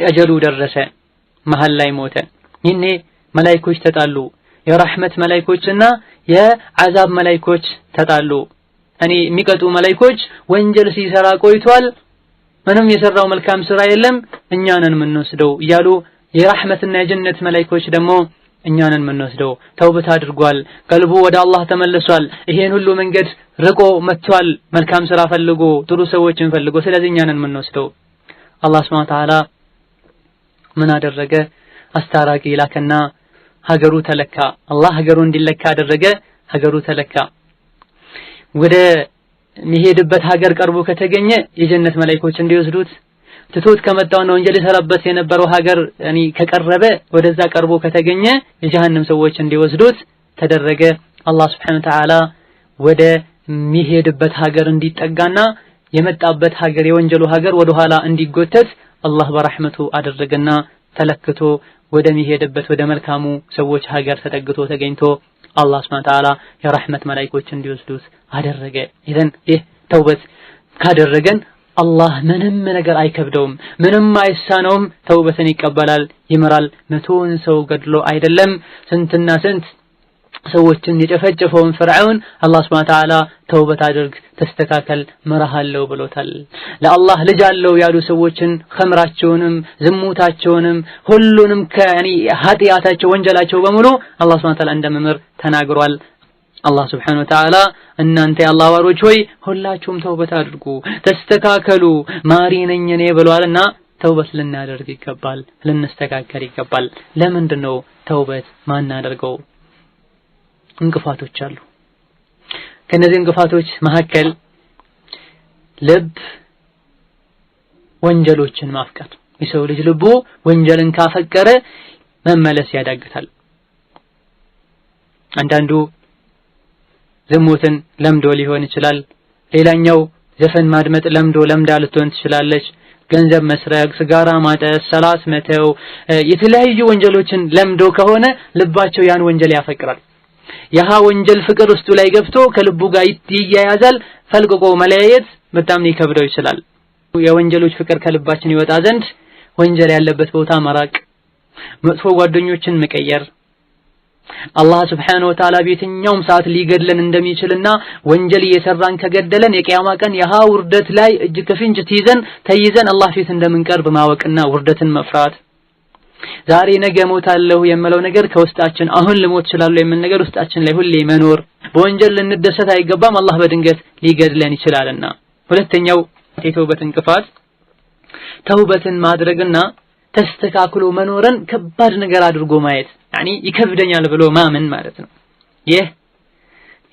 አጀሉ ደረሰ። መሃል ላይ ሞተ። ይሄኔ መላእክቶች ተጣሉ። የረህመት መላእክቶችና የዓዛብ መላእክቶች ተጣሉ። የሚቀጡ መላእክቶች ወንጀል ሲሰራ ቆይቷል፣ ምንም የሰራው መልካም ስራ የለም፣ እኛንን የምንወስደው እያሉ የረህመትና የጀነት መላእክቶች ደግሞ እኛንን የምንወስደው ተውበት አድርጓል፣ ቀልቡ ወደ አላህ ተመልሷል፣ ይሄን ሁሉ መንገድ ርቆ መጥቷል፣ መልካም ስራ ፈልጎ ጥሩ ሰዎችን ፈልጎ፣ ስለዚህ እኛንን የምንወስደው። አላህ Subhanahu Wa Ta'ala ምን አደረገ? አስታራቂ ላከና ሀገሩ ተለካ። አላህ ሀገሩ እንዲለካ አደረገ። ሀገሩ ተለካ። ወደ የሚሄድበት ሀገር ቀርቦ ከተገኘ የጀነት መላእክቶች እንዲወስዱት፣ ትቶት ከመጣው ነው ወንጀል የሰራበት የነበረው ሀገር ከቀረበ ወደዛ ቀርቦ ከተገኘ የጀሃነም ሰዎች እንዲወስዱት ተደረገ። አላህ Subhanahu Wa Ta'ala ወደ የሚሄድበት ሀገር እንዲጠጋና የመጣበት ሀገር የወንጀሉ ሀገር ወደ ኋላ እንዲጎተት አላህ በረህመቱ አደረገና ተለክቶ ወደሚሄድበት ወደ መልካሙ ሰዎች ሀገር ተጠግቶ ተገኝቶ አላህ Subhanahu Wa Ta'ala የረህመት መላእክቶች እንዲወስዱት አደረገ። ይህ ተውበት ካደረገን አላህ ምንም ነገር አይከብደውም፣ ምንም አይሳነውም። ተውበትን ይቀበላል፣ ይመራል። 100 ሰው ገድሎ አይደለም ስንትና ስንት ሰዎችን የጨፈጨፈውን ፍርዓውን አላህ Subhanahu Wa Ta'ala ተውበት አድርግ ተስተካከል መራሃለው ብሎታል። ለአላህ ልጅ አለው ያሉ ሰዎችን ኸምራቸውንም ዝሙታቸውንም ሁሉንም ኃጢአታቸው ወንጀላቸው በሙሉ አላህ Subhanahu Wa Ta'ala እንደመምር ተናግሯል። አላህ Subhanahu Wa Ta'ala እናንተ የአላህ ባሮች ሆይ ሁላችሁም ተውበት አድርጉ ተስተካከሉ ማሪ ነኝ እኔ ብሏልና ተውበት ልናደርግ ይገባል፣ ልንስተካከል ይገባል። ለምንድነው ተውበት ማናደርገው? እንቅፋቶች አሉ። ከነዚህ እንቅፋቶች መካከል ልብ ወንጀሎችን ማፍቀር። የሰው ልጅ ልቡ ወንጀልን ካፈቀረ መመለስ ያዳግታል። አንዳንዱ ዝሙትን ለምዶ ሊሆን ይችላል። ሌላኛው ዘፈን ማድመጥ ለምዳ ልትሆን ትችላለች። ገንዘብ መስረቅ፣ ሲጋራ ማጨስ፣ ሰላት መተው፣ የተለያዩ ወንጀሎችን ለምዶ ከሆነ ልባቸው ያን ወንጀል ያፈቅራል። ያሃ ወንጀል ፍቅር ውስጡ ላይ ገብቶ ከልቡ ጋር ይያያዛል። ፈልቅቆ መለያየት በጣም ሊከብደው ይችላል። የወንጀሎች ፍቅር ከልባችን ይወጣ ዘንድ ወንጀል ያለበት ቦታ መራቅ፣ መጥፎ ጓደኞችን መቀየር፣ አላህ Subhanahu Wa Ta'ala በየትኛውም ሰዓት ሊገድለን እንደሚችልና ወንጀል እየሰራን ከገደለን የቂያማ ቀን ያሃ ውርደት ላይ እጅ ከፍንጅ ተይዘን አላህ ፊት እንደምንቀርብ ማወቅና ውርደትን መፍራት። ዛሬ ነገ ሞታለሁ የምለው ነገር ከውስጣችን አሁን ልሞት እችላለሁ የምን ነገር ውስጣችን ላይ ሁሌ መኖር። በወንጀል ልንደሰት አይገባም፣ አላህ በድንገት ሊገድለን ይችላልና። ሁለተኛው የተውበት እንቅፋት ተውበትን ማድረግና ተስተካክሎ መኖርን ከባድ ነገር አድርጎ ማየት፣ ይከብደኛል ብሎ ማመን ማለት ነው። ይህ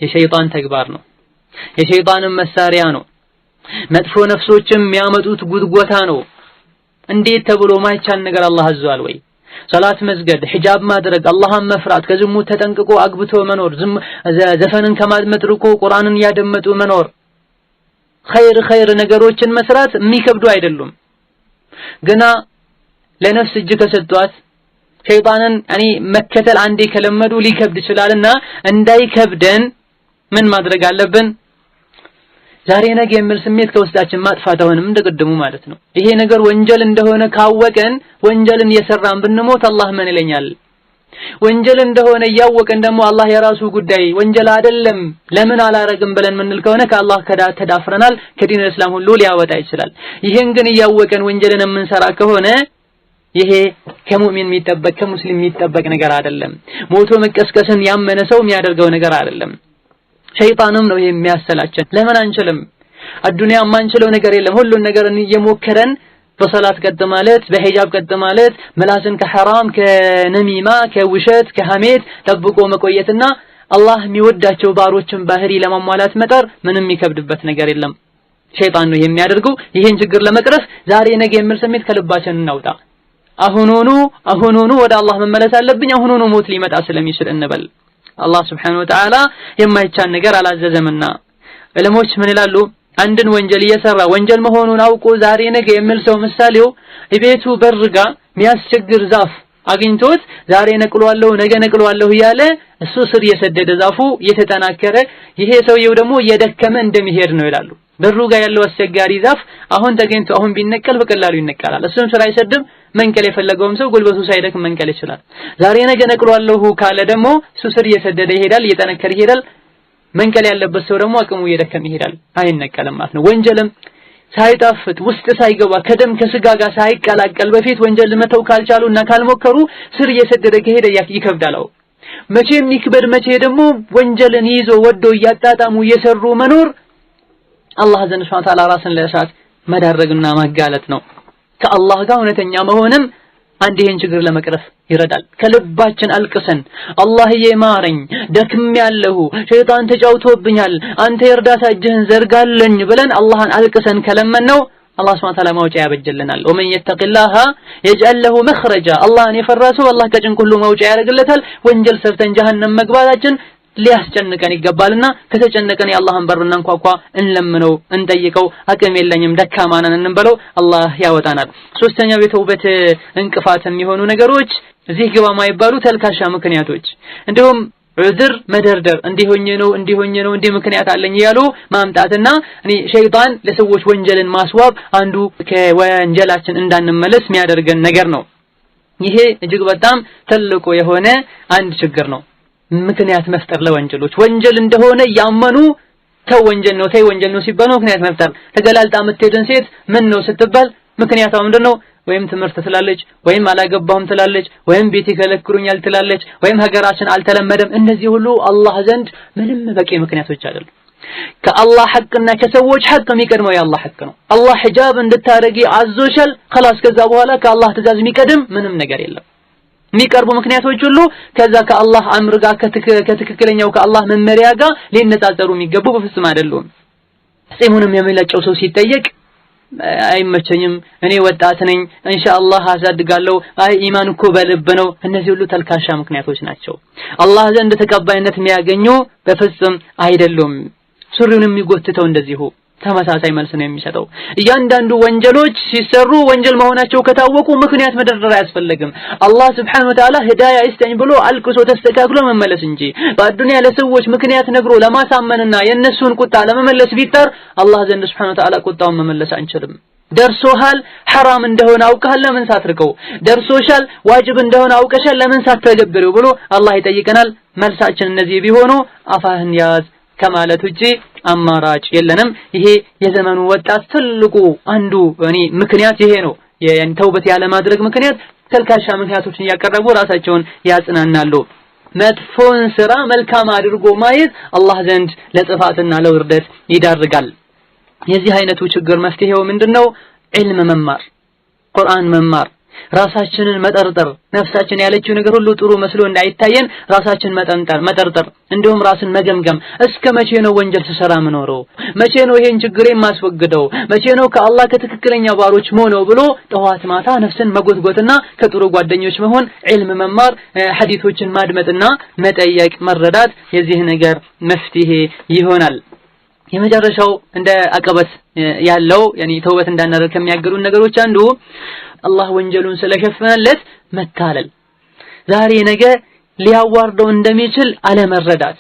የሸይጣን ተግባር ነው፣ የሸይጣንም መሳሪያ ነው። መጥፎ ነፍሶችም የሚያመጡት ጉድጓታ ነው። እንዴት ተብሎ ማይቻል ነገር አላህ አዟል ወይ? ሶላት መስገድ፣ ሒጃብ ማድረግ፣ አላህን መፍራት፣ ከዝሙት ተጠንቅቆ አግብቶ መኖር፣ ዘፈንን ከማድመጥ ርቆ ቁርአንን ያደመጡ መኖር፣ ኸይር ነገሮችን መስራት የሚከብዱ አይደሉም። ግና ለነፍስ እጅ ከሰጧት ሸይጣንን መከተል አንዴ ከለመዱ ሊከብድ ይችላልና እንዳይከብደን ምን ማድረግ አለብን? ዛሬ ነገ የሚል ስሜት ከውስጣችን ማጥፋት አሁንም እንደቀደሙ ማለት ነው። ይሄ ነገር ወንጀል እንደሆነ ካወቀን ወንጀልን እየሰራን ብንሞት አላህ ምን ይለኛል? ወንጀል እንደሆነ ያወቀን ደግሞ አላህ የራሱ ጉዳይ ወንጀል አይደለም ለምን አላረግም ብለን ምንል ከሆነ ከአላህ ተዳፍረናል፣ ከዲን እስላም ሁሉ ሊያወጣ ይችላል። ይሄን ግን ያወቀን ወንጀልን የምንሰራ ከሆነ ይሄ ከሙእሚን የሚጠበቅ ከሙስሊም የሚጠበቅ ነገር አይደለም። ሞቶ መቀስቀስን ያመነ ሰው የሚያደርገው ነገር አይደለም። ሸይጣንም ነው ይሄ የሚያሰላችን። ለምን አንችልም? አዱንያ ማንችለው ነገር የለም። ሁሉን ነገር እየሞከረን በሰላት ቀጥ ማለት፣ በሂጃብ ቀጥ ማለት፣ ምላስን ከሐራም ከነሚማ ከውሸት ከሐሜት ጠብቆ መቆየትና አላህ የሚወዳቸው ባሮችን ባህሪ ለማሟላት መጣር ምንም የሚከብድበት ነገር የለም። ሸይጣን ነው የሚያደርገው። ይሄን ችግር ለመቅረፍ ዛሬ ነገ የሚል ስሜት ከልባችን እናውጣ። አሁኑኑ ወደ አላህ መመለስ አለብኝ፣ አሁኑኑ ሞት ሊመጣ ስለሚችል እንበል። አላህ Subhanahu Wa Ta'ala የማይቻል ነገር አላዘዘምና ዕለሞች ምን ይላሉ? አንድን ወንጀል እየሰራ ወንጀል መሆኑን አውቆ ዛሬ ነገ የሚል ሰው ምሳሌው ቤቱ በርጋ የሚያስቸግር ዛፍ አግኝቶት ዛሬ ነቅሏለሁ ነገ ነቅሏለሁ እያለ እሱ ስር የሰደደ ዛፉ እየተጠናከረ ይሄ ሰውየው ደግሞ እየደከመ እንደሚሄድ ነው ይላሉ። በሩ ጋር ያለው አስቸጋሪ ዛፍ አሁን ተገኝቶ አሁን ቢነቀል በቀላሉ ይነቀላል። እሱም ስራ አይሰድም። መንቀል የፈለገውም ሰው ጉልበቱ ሳይደክም መንቀል ይችላል። ዛሬ ነገ ነቅሏለሁ ካለ ደግሞ እሱ ስር እየሰደደ ይሄዳል፣ እየጠነከረ ይሄዳል። መንቀል ያለበት ሰው ደግሞ አቅሙ እየደከመ ይሄዳል፣ አይነቀልም ማለት ነው። ወንጀልም ሳይጣፍጥ ውስጥ ሳይገባ ከደም ከስጋ ጋር ሳይቀላቀል በፊት ወንጀል መተው ካልቻሉና ካልሞከሩ ስር እየሰደደ ከሄደ ይከብዳል። መቼ የሚክበድ መቼ ደግሞ ወንጀልን ይዞ ወዶ እያጣጣሙ እየሰሩ መኖር አላህ ዘንድ ሱብሓነሁ ወተዓላ ራስን ለእሳት መዳረግና ማጋለጥ ነው። ከአላህ ጋር እውነተኛ መሆንም አንድ ይሄን ችግር ለመቅረፍ ይረዳል። ከልባችን አልቅሰን አላህዬ ማረኝ፣ ደክሜያለሁ፣ ሸይጣን ተጫውቶብኛል፣ አንተ የእርዳታ እጅህን ዘርጋለኝ ብለን አላህን አልቅሰን ከለመነው አላህ ሱብሓነሁ ወተዓላ መውጫ ያበጀልናል። ወመን የተቂላህ የጅዐል ለሁ መኽረጃ አላህን የፈራ ሰው አላህ ከጭንቅ ሁሉ መውጫ ያደርግለታል። ወንጀል ሰርተን ጀሃነም መግባታችን ሊያስጨንቀን ይገባልና ከተጨነቀን የአላህን በር እናንኳኳ፣ እንለምነው፣ እንጠይቀው። አቅም የለኝም ደካማ ነን እንበለው፣ አላህ ያወጣናል። ሶስተኛው የተውበት እንቅፋት የሚሆኑ ነገሮች እዚህ ግባ ማይባሉ ተልካሻ ምክንያቶች፣ እንዲሁም ዑዝር መደርደር፣ እንዲሆኝ ነው እንዲህ ምክንያት አለኝ ያሉ ማምጣትና ሸይጣን ለሰዎች ወንጀልን ማስዋብ አንዱ ከወንጀላችን እንዳንመለስ የሚያደርገን ነገር ነው። ይሄ እጅግ በጣም ትልቁ የሆነ አንድ ችግር ነው። ምክንያት መፍጠር ለወንጀሎች ወንጀል እንደሆነ ያመኑ ተይ ወንጀል ነው ሲባል ምክንያት መፍጠር። ተገላልጣ የምትሄድን ሴት ምን ነው ስትባል ምክንያቷ ምንድነው? ወይም ትምህርት ትላለች፣ ወይም አላገባሁም ትላለች፣ ወይም ቤት ይከለክሉኛል ትላለች፣ ወይም ሀገራችን አልተለመደም። እነዚህ ሁሉ አላህ ዘንድ ምንም በቂ ምክንያቶች አይደሉም። ከአላህ ሐቅና ከሰዎች ሐቅ የሚቀድመው የአላህ ሐቅ ነው። አላህ ሒጃብ እንድታረጊ አዞሻል፣ خلاص ከዛ በኋላ ከአላህ ትእዛዝ የሚቀድም ምንም ነገር የለም። የሚቀርቡ ምክንያቶች ሁሉ ከዛ ከአላህ አምር ጋር ከትክክለኛው ከአላህ መመሪያ ጋር ሊነጻጸሩ የሚገቡ በፍጹም አይደሉም። ጺሙንም የሚለጨው ሰው ሲጠየቅ አይመቸኝም፣ እኔ ወጣት ነኝ፣ ኢንሻአላህ አሳድጋለሁ፣ ኢማን እኮ በልብ ነው። እነዚህ ሁሉ ተልካሻ ምክንያቶች ናቸው። አላህ ዘንድ ተቀባይነት የሚያገኙ በፍጹም አይደሉም። ሱሪውን የሚጎትተው እንደዚሁ ተመሳሳይ መልስ ነው የሚሰጠው። እያንዳንዱ ወንጀሎች ሲሰሩ ወንጀል መሆናቸው ከታወቁ ምክንያት መደርደር አያስፈልግም። አላህ Subhanahu Wa Ta'ala ሂዳያ ይስጠኝ ብሎ አልቅሶ ተስተካክሎ መመለስ እንጂ በአዱንያ ለሰዎች ምክንያት ነግሮ ለማሳመንና የነሱን ቁጣ ለመመለስ ቢጣር አላህ ዘንድ Subhanahu Wa Ta'ala ቁጣውን መመለስ አንችልም። ደርሶሃል ሐራም እንደሆነ አውቀሃል ለምን ሳትርከው? ደርሶሻል ዋጅብ እንደሆነ አውቀሻል ለምን ሳትተገብሪው ብሎ አላህ ይጠይቀናል። መልሳችን እነዚህ ቢሆኑ አፋህን ያዝ ከማለት ውጪ አማራጭ የለንም። ይሄ የዘመኑ ወጣት ትልቁ አንዱ ምክንያት ይሄ ነው። ተውበት ያለ ማድረግ ምክንያት ተልካሻ ምክንያቶችን ያቀረቡ ራሳቸውን ያጽናናሉ። መጥፎን ስራ መልካም አድርጎ ማየት አላህ ዘንድ ለጥፋትና ለውርደት ይዳርጋል። የዚህ አይነቱ ችግር መፍትሄው ምንድነው? ዒልም መማር፣ ቁርአን መማር፣ ራሳችንን መጠርጠር ነፍሳችን ያለችው ነገር ሁሉ ጥሩ መስሎ እንዳይታየን ራሳችን መጠርጠር እንዲሁም ራስን መገምገም እስከ መቼ ነው ወንጀል ስሰራ ምኖረው መቼ ነው ይሄን ችግሬን ማስወግደው መቼ ነው ከአላህ ከትክክለኛ ባሮች ሆነው ብሎ ጠዋት ማታ ነፍስን መጎትጎትና ከጥሩ ጓደኞች መሆን ዒልም መማር ሐዲሶችን ማድመጥና መጠየቅ መረዳት የዚህ ነገር መፍትሄ ይሆናል የመጨረሻው እንደ አቀበት ያለው ተውበት እንዳናደርግ ከሚያገዱን ነገሮች አንዱ አላህ ወንጀሉን ስለሸፈነለት መታለል ዛሬ ነገ ሊያዋርደው እንደሚችል አለመረዳት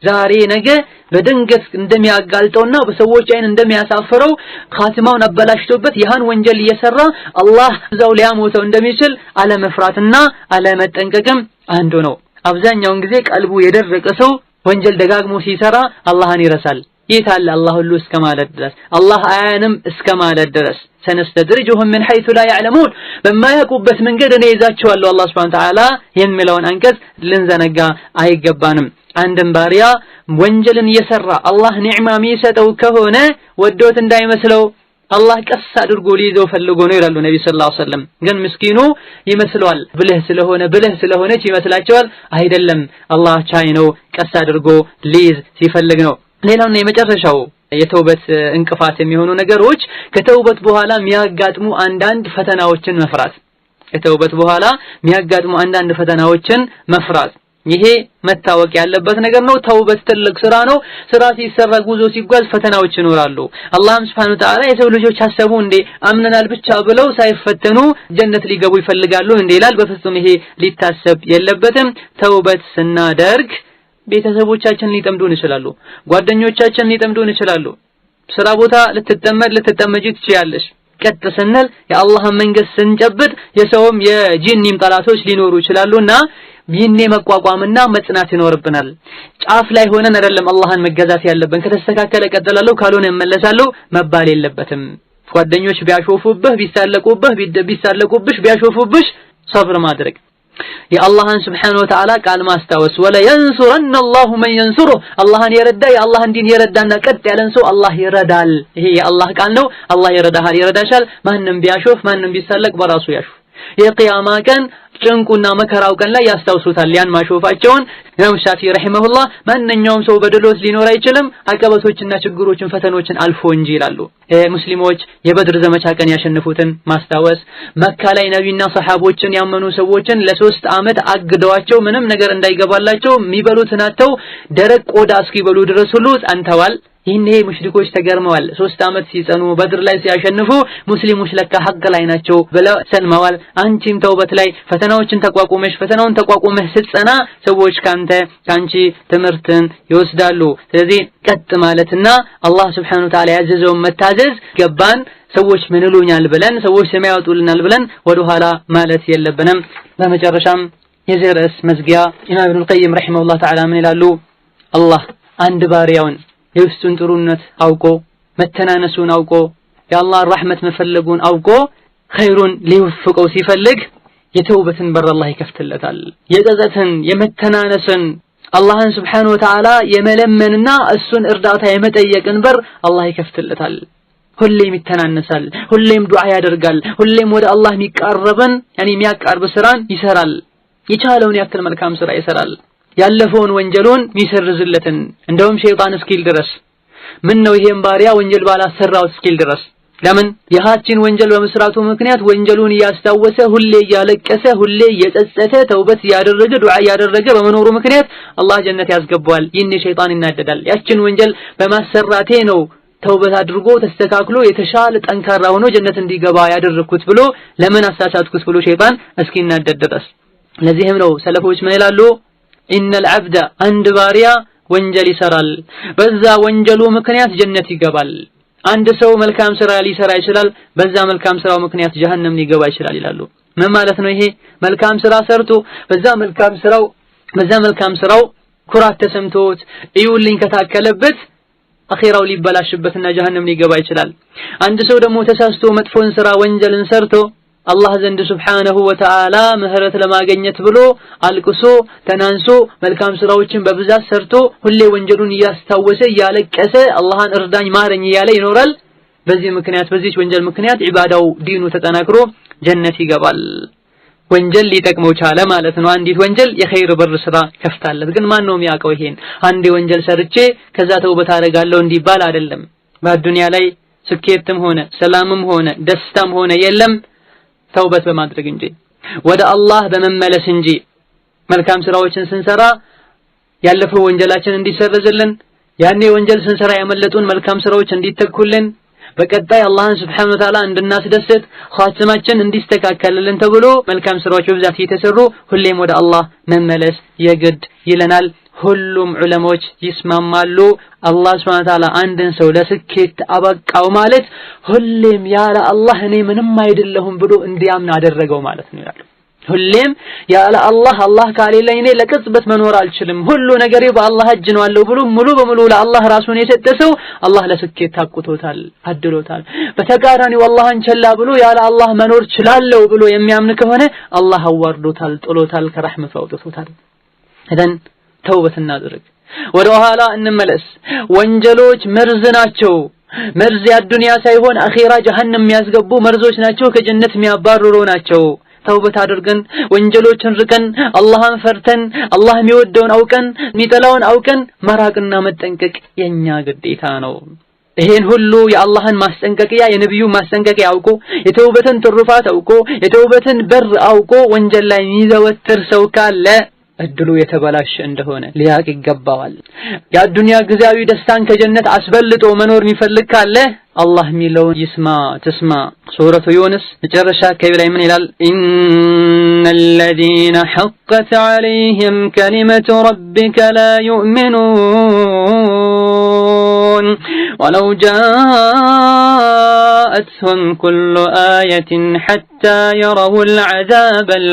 ዛሬ ነገ በድንገት እንደሚያጋልጠውና በሰዎች አይን እንደሚያሳፍረው ኻቲማውን አበላሽቶበት ይሃን ወንጀል እየሰራ አላህ እዛው ሊያሞተው እንደሚችል አለመፍራትና አለመጠንቀቅም አንዱ ነው አብዛኛውን ጊዜ ቀልቡ የደረቀ ሰው ወንጀል ደጋግሞ ሲሰራ አላህን ይረሳል ይታል አላህ ሁሉ እስከማለት ድረስ አላህ አያንም እስከማለት ድረስ ሰነስተድርጁሁም من حيث لا يعلمون በማያውቁበት መንገድ እኔ ይዛቸዋለሁ አላህ Subhanahu Wa Ta'ala የሚለውን አንቀጽ ልንዘነጋ አይገባንም አንድም ባሪያ ወንጀልን እየሰራ አላህ ኒዕማ የሚሰጠው ከሆነ ወዶት እንዳይመስለው አላህ ቀስ አድርጎ ሊይዘው ፈልጎ ነው ይላሉ ነብዩ ሰለላሁ ዐለይሂ ወሰለም ግን ምስኪኑ ይመስለዋል ብልህ ስለሆነች ይመስላቸዋል አይደለም አላህ ቻይ ነው ቀስ አድርጎ ሊይዝ ሲፈልግ ነው ሌላውና የመጨረሻው የተውበት እንቅፋት የሚሆኑ ነገሮች ከተውበት በኋላ የሚያጋጥሙ አንዳንድ ፈተናዎችን መፍራት ከተውበት በኋላ የሚያጋጥሙ አንዳንድ ፈተናዎችን መፍራት ይሄ መታወቅ ያለበት ነገር ነው ተውበት ትልቅ ስራ ነው ስራ ሲሰራ ጉዞ ሲጓዝ ፈተናዎች ይኖራሉ አላህም Subhanahu Wa Ta'ala የሰው ልጆች ሐሰቡ እንዴ አምነናል ብቻ ብለው ሳይፈተኑ ጀነት ሊገቡ ይፈልጋሉ እንዴ ይላል በፍጹም ይሄ ሊታሰብ የለበትም ተውበት ስናደርግ ቤተሰቦቻችን ሊጠምዱን ይችላሉ ጓደኞቻችን ሊጠምዱን ይችላሉ ስራ ቦታ ልትጠመጂ ትችያለሽ ቀጥ ስንል የአላህን መንገድ ስንጨብጥ የሰውም የጂኒም ጠላቶች ሊኖሩ ይችላሉና ይህኔ መቋቋምና መጽናት ይኖርብናል ጫፍ ላይ ሆነን አይደለም አላህን መገዛት ያለብን ከተስተካከለ ቀጥላለሁ ካልሆነ እመለሳለሁ መባል የለበትም ጓደኞች ቢያሾፉብህ ቢሳለቁብሽ ቢያሾፉብሽ ሰብር ማድረግ የአላህን Subhanahu Wa Ta'ala ቃል ማስታወስ ወላ ينصرن الله من ينصره አላህን የረዳ የአላህን ዲን የረዳና ቀጥ ያለን ሰው አላህ ይረዳል ይሄ የአላህ ቃል ነው አላህ ይረዳሻል ማንንም ቢያሾፍ ማንንም ቢሳለቅ በራሱ ያሾፍ የቂያማ ቀን ጭንቁና መከራው ቀን ላይ ያስታውሱታል ያን ማሾፋቸውን ኢማም ሻፊዒ ረሂመሁላህ ማንኛውም ሰው በደሎት ሊኖር አይችልም አቀበቶችና ችግሮችን ፈተኖችን አልፎ እንጂ ይላሉ ሙስሊሞች የበድር ዘመቻ ቀን ያሸነፉትን ማስታወስ መካ ላይ ነብይና ሰሃቦችን ያመኑ ሰዎችን ለ3 አመት አግደዋቸው ምንም ነገር እንዳይገባላቸው የሚበሉትን አጥተው ደረቅ ቆዳ እስኪበሉ ድረስ ሁሉ ጸንተዋል ይሄኔ ሙሽሪኮች ተገርመዋል 3 አመት ሲጸኑ በድር ላይ ሲያሸንፉ ሙስሊሞች ለካ ሐቅ ላይ ናቸው ብለው ሰልመዋል አንቺም ተውበት ላይ ፈተናውን ተቋቁመሽ ስትጸና ሰዎች ካንቺ ትምህርትን ይወስዳሉ ስለዚህ ቀጥ ማለትና አላህ Subhanahu Wa Ta'ala ያዘዘውን መታዘዝ ገባን ሰዎች ምን ይሉኛል ብለን ሰዎች ሰማያውጡልናል ብለን ወደ ኋላ ማለት የለብንም በመጨረሻም የዚህ ርዕስ መዝጊያ ኢማም ኢብኑ ቀይም ረሂመሁላህ ተዓላ ምን ይላሉ አላህ አንድ ባሪያውን የውስጡን ጥሩነት አውቆ መተናነሱን አውቆ የአላህ ረህመት መፈለጉን አውቆ ኸይሩን ሊወፍቀው ሲፈልግ የተውበትን በር አላህ ይከፍትለታል የጸጸትን የመተናነስን አላህን Subhanahu Wa Ta'ala የመለመንና እሱን እርዳታ የመጠየቅን በር አላህ ይከፍትለታል ሁሌም ይተናነሳል ሁሌም ዱዓ ያደርጋል ሁሌም ወደ አላህ የሚቃረበን የሚያቃርብ ስራን ይሰራል የቻለውን ያክል መልካም ስራ ይሰራል ያለፈውን ወንጀሉን ሚሰርዝለትን እንደውም ሸይጣን እስኪል ድረስ ምን ነው ይሄን ባሪያ ወንጀል ባላሰራው እስኪል ድረስ ለምን የሃችን ወንጀል በመስራቱ ምክንያት ወንጀሉን ያስታወሰ ሁሌ ያለቀሰ ሁሌ የጸጸተ ተውበት ያደረገ ዱዓ ያደረገ በመኖሩ ምክንያት አላህ ጀነት ያስገባዋል ይሄን ሸይጣን ይናደዳል ያችን ወንጀል በማሰራቴ ነው ተውበት አድርጎ ተስተካክሎ የተሻለ ጠንካራ ሆኖ ጀነት እንዲገባ ያደረኩት ብሎ ለምን አሳሳትኩት ብሎ ሸይጣን እስኪናደድ ድረስ ለዚህም ነው ሰለፎች ምን ይላሉ ኢነል ዐብደ አንድ ባሪያ ወንጀል ይሰራል በዛ ወንጀሉ ምክንያት ጀነት ይገባል አንድ ሰው መልካም ስራ ሊሰራ ይችላል በዛ መልካም ስራው ምክንያት ጀሃነም ሊገባ ይችላል ይላሉ ምን ማለት ነው ይሄ መልካም ስራ ሰርቶ በዛ መልካም ስራው ኩራት ተሰምቶት እዩልኝ ከታከለበት አኺራው ሊበላሽበትና ጀሃነም ሊገባ ይችላል አንድ ሰው ደግሞ ተሳስቶ መጥፎን ስራ ወንጀልን ሰርቶ አላህ ዘንድ Subhanahu Wa Ta'ala ምህረት ለማግኘት ብሎ አልቅሶ ተናንሶ መልካም ስራዎችን በብዛት ሰርቶ ሁሌ ወንጀሉን ያስታወሰ ያለቀሰ አላህን እርዳኝ ማረኝ ያለ ይኖራል በዚህ ወንጀል ምክንያት ኢባዳው ዲኑ ተጠናክሮ ጀነት ይገባል። ወንጀል ሊጠቅመው ቻለ ማለት ነው። አንዲት ወንጀል የኸይር በር ስራ ከፍታለት። ግን ማን ነው የሚያውቀው ይሄን? አንድ ወንጀል ሰርቼ ከዛ ተውበት አደርጋለሁ እንዲባል አይደለም። በአዱንያ ላይ ስኬትም ሆነ ሰላምም ሆነ ደስታም ሆነ የለም ተውበት በማድረግ እንጂ ወደ አላህ በመመለስ እንጂ መልካም ስራዎችን ስንሰራ ያለፈው ወንጀላችን እንዲሰረዝልን ያኔ ወንጀል ስንሰራ ያመለጡን መልካም ስራዎች እንዲተኩልን በቀጣይ አላህን Subhanahu Wa Ta'ala እንድናስደስት ኻትማችን እንዲስተካከልልን ተብሎ መልካም ስራዎች በብዛት እየተሰሩ ሁሌም ወደ አላህ መመለስ የግድ ይለናል። ሁሉም ዑለሞች ይስማማሉ አላህ Subhanahu Wa Ta'ala አንድን ሰው ለስኬት አበቃው ማለት ሁሌም ያለ አላህ እኔ ምንም አይደለሁም ብሎ እንዲያምን አደረገው ማለት ነው ይላሉ። ሁሌም ያለ አላህ ካሌለኝ እኔ ለቅጽበት መኖር አልችልም ሁሉ ነገሬ በአላህ እጅ ነው አለው ብሎ ሙሉ በሙሉ ለአላህ ራሱን የሰጠ ሰው አላህ ለስኬት ታቁቶታል አድሎታል። በተቃራኒው አላህን ቸላ ብሎ ያለ አላህ መኖር ችላለው ብሎ የሚያምን ከሆነ አላህ አዋርዶታል ጥሎታል ከረህመቱ አውጥቶታል። እደን ተውበት እናድርግ ወደ ኋላ እንመለስ። ወንጀሎች መርዝ ናቸው። መርዝ የዱንያ ሳይሆን አኺራ ጀሃነም የሚያስገቡ መርዞች ናቸው። ከጀነት የሚያባርሩ ናቸው። ተውበት አድርገን ወንጀሎችን ርቀን አላህን ፈርተን አላህ የሚወደውን አውቀን የሚጠላውን አውቀን መራቅና መጠንቀቅ የኛ ግዴታ ነው። ይሄን ሁሉ የአላህን ማስጠንቀቂያ የነብዩ ማስጠንቀቂያ አውቆ የተውበትን ትሩፋት አውቆ የተውበትን በር አውቆ ወንጀል ላይ የሚዘወትር ሰው ካለ እድሉ የተበላሸ እንደሆነ ሊያቅ ይገባዋል። የዱንያ ጊዜያዊ ደስታን ከጀነት አስበልጦ መኖር የሚፈልግ ካለ አላህ የሚለውን ይስማ ተስማ። ሱረቱ ዩኑስ መጨረሻ አካባቢ ላይ ምን ይላል? ኢነል ለዚነ ሐቀት ዐለይሂም ከሊመቱ ረቢከ ላ ዩእሚኑን ወለው ጃአትሁም ኩሉ አየትን ሐታ የረውል ዐዛበል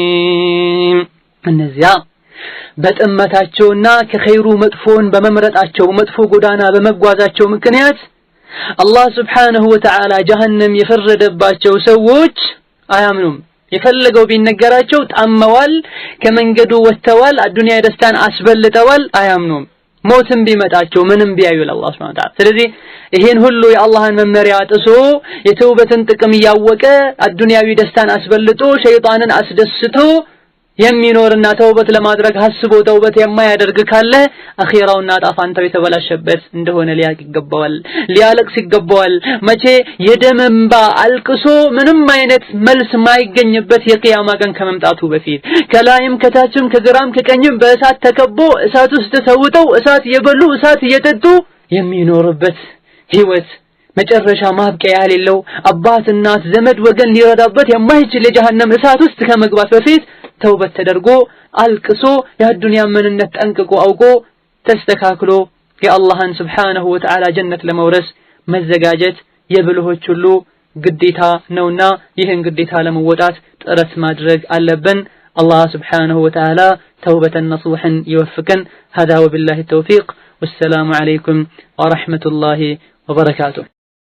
አሊም። እነዚያ በጥመታቸውና ከኸይሩ መጥፎን በመምረጣቸው መጥፎ ጎዳና በመጓዛቸው ምክንያት አላህ Subhanahu Wa Ta'ala ጀሃነም የፈረደባቸው ሰዎች አያምኑም። የፈለገው ቢነገራቸው ጣመዋል፣ ከመንገዱ ወጥተዋል፣ አዱንያ ደስታን አስበልጠዋል፣ አያምኑም። ሞትም ቢመጣቸው ምንም ቢያዩ ለአላህ Subhanahu Wa Ta'ala። ስለዚህ ይሄን ሁሉ የአላህን መመሪያ ጥሶ የተውበትን ጥቅም ያወቀ አዱንያዊ ደስታን አስበልጦ ሸይጣንን አስደስቶ የሚኖርና ተውበት ለማድረግ ሐስቦ ተውበት የማያደርግ ካለ አኺራውና ጣፋንታው የተበላሸበት እንደሆነ ሊያቅ ይገባዋል፣ ሊያለቅስ ይገባዋል። መቼ የደም እንባ አልቅሶ ምንም አይነት መልስ ማይገኝበት የቂያማ ቀን ከመምጣቱ በፊት ከላይም ከታችም ከግራም ከቀኝም በእሳት ተከቦ እሳት ውስጥ ተሰውተው እሳት የበሉ እሳት እየጠጡ የሚኖርበት ህይወት መጨረሻ ማብቂያ የሌለው አባት እናት ዘመድ ወገን ሊረዳበት የማይችል የጀሃነም እሳት ውስጥ ከመግባት በፊት ተውበት ተደርጎ አልቅሶ የዱንያ ምንነት ጠንቅቆ አውቆ ተስተካክሎ የአላህን Subhanahu Wa Ta'ala ጀነት ለመውረስ መዘጋጀት የብልሆች ሁሉ ግዴታ ነውና ይህን ግዴታ ለመወጣት ጥረት ማድረግ አለብን። አላህ Subhanahu Wa Ta'ala ተውበተን ነሱህን ይወፍቀን። هذا وبالله التوفيق والسلام عليكم ورحمة الله وبركاته.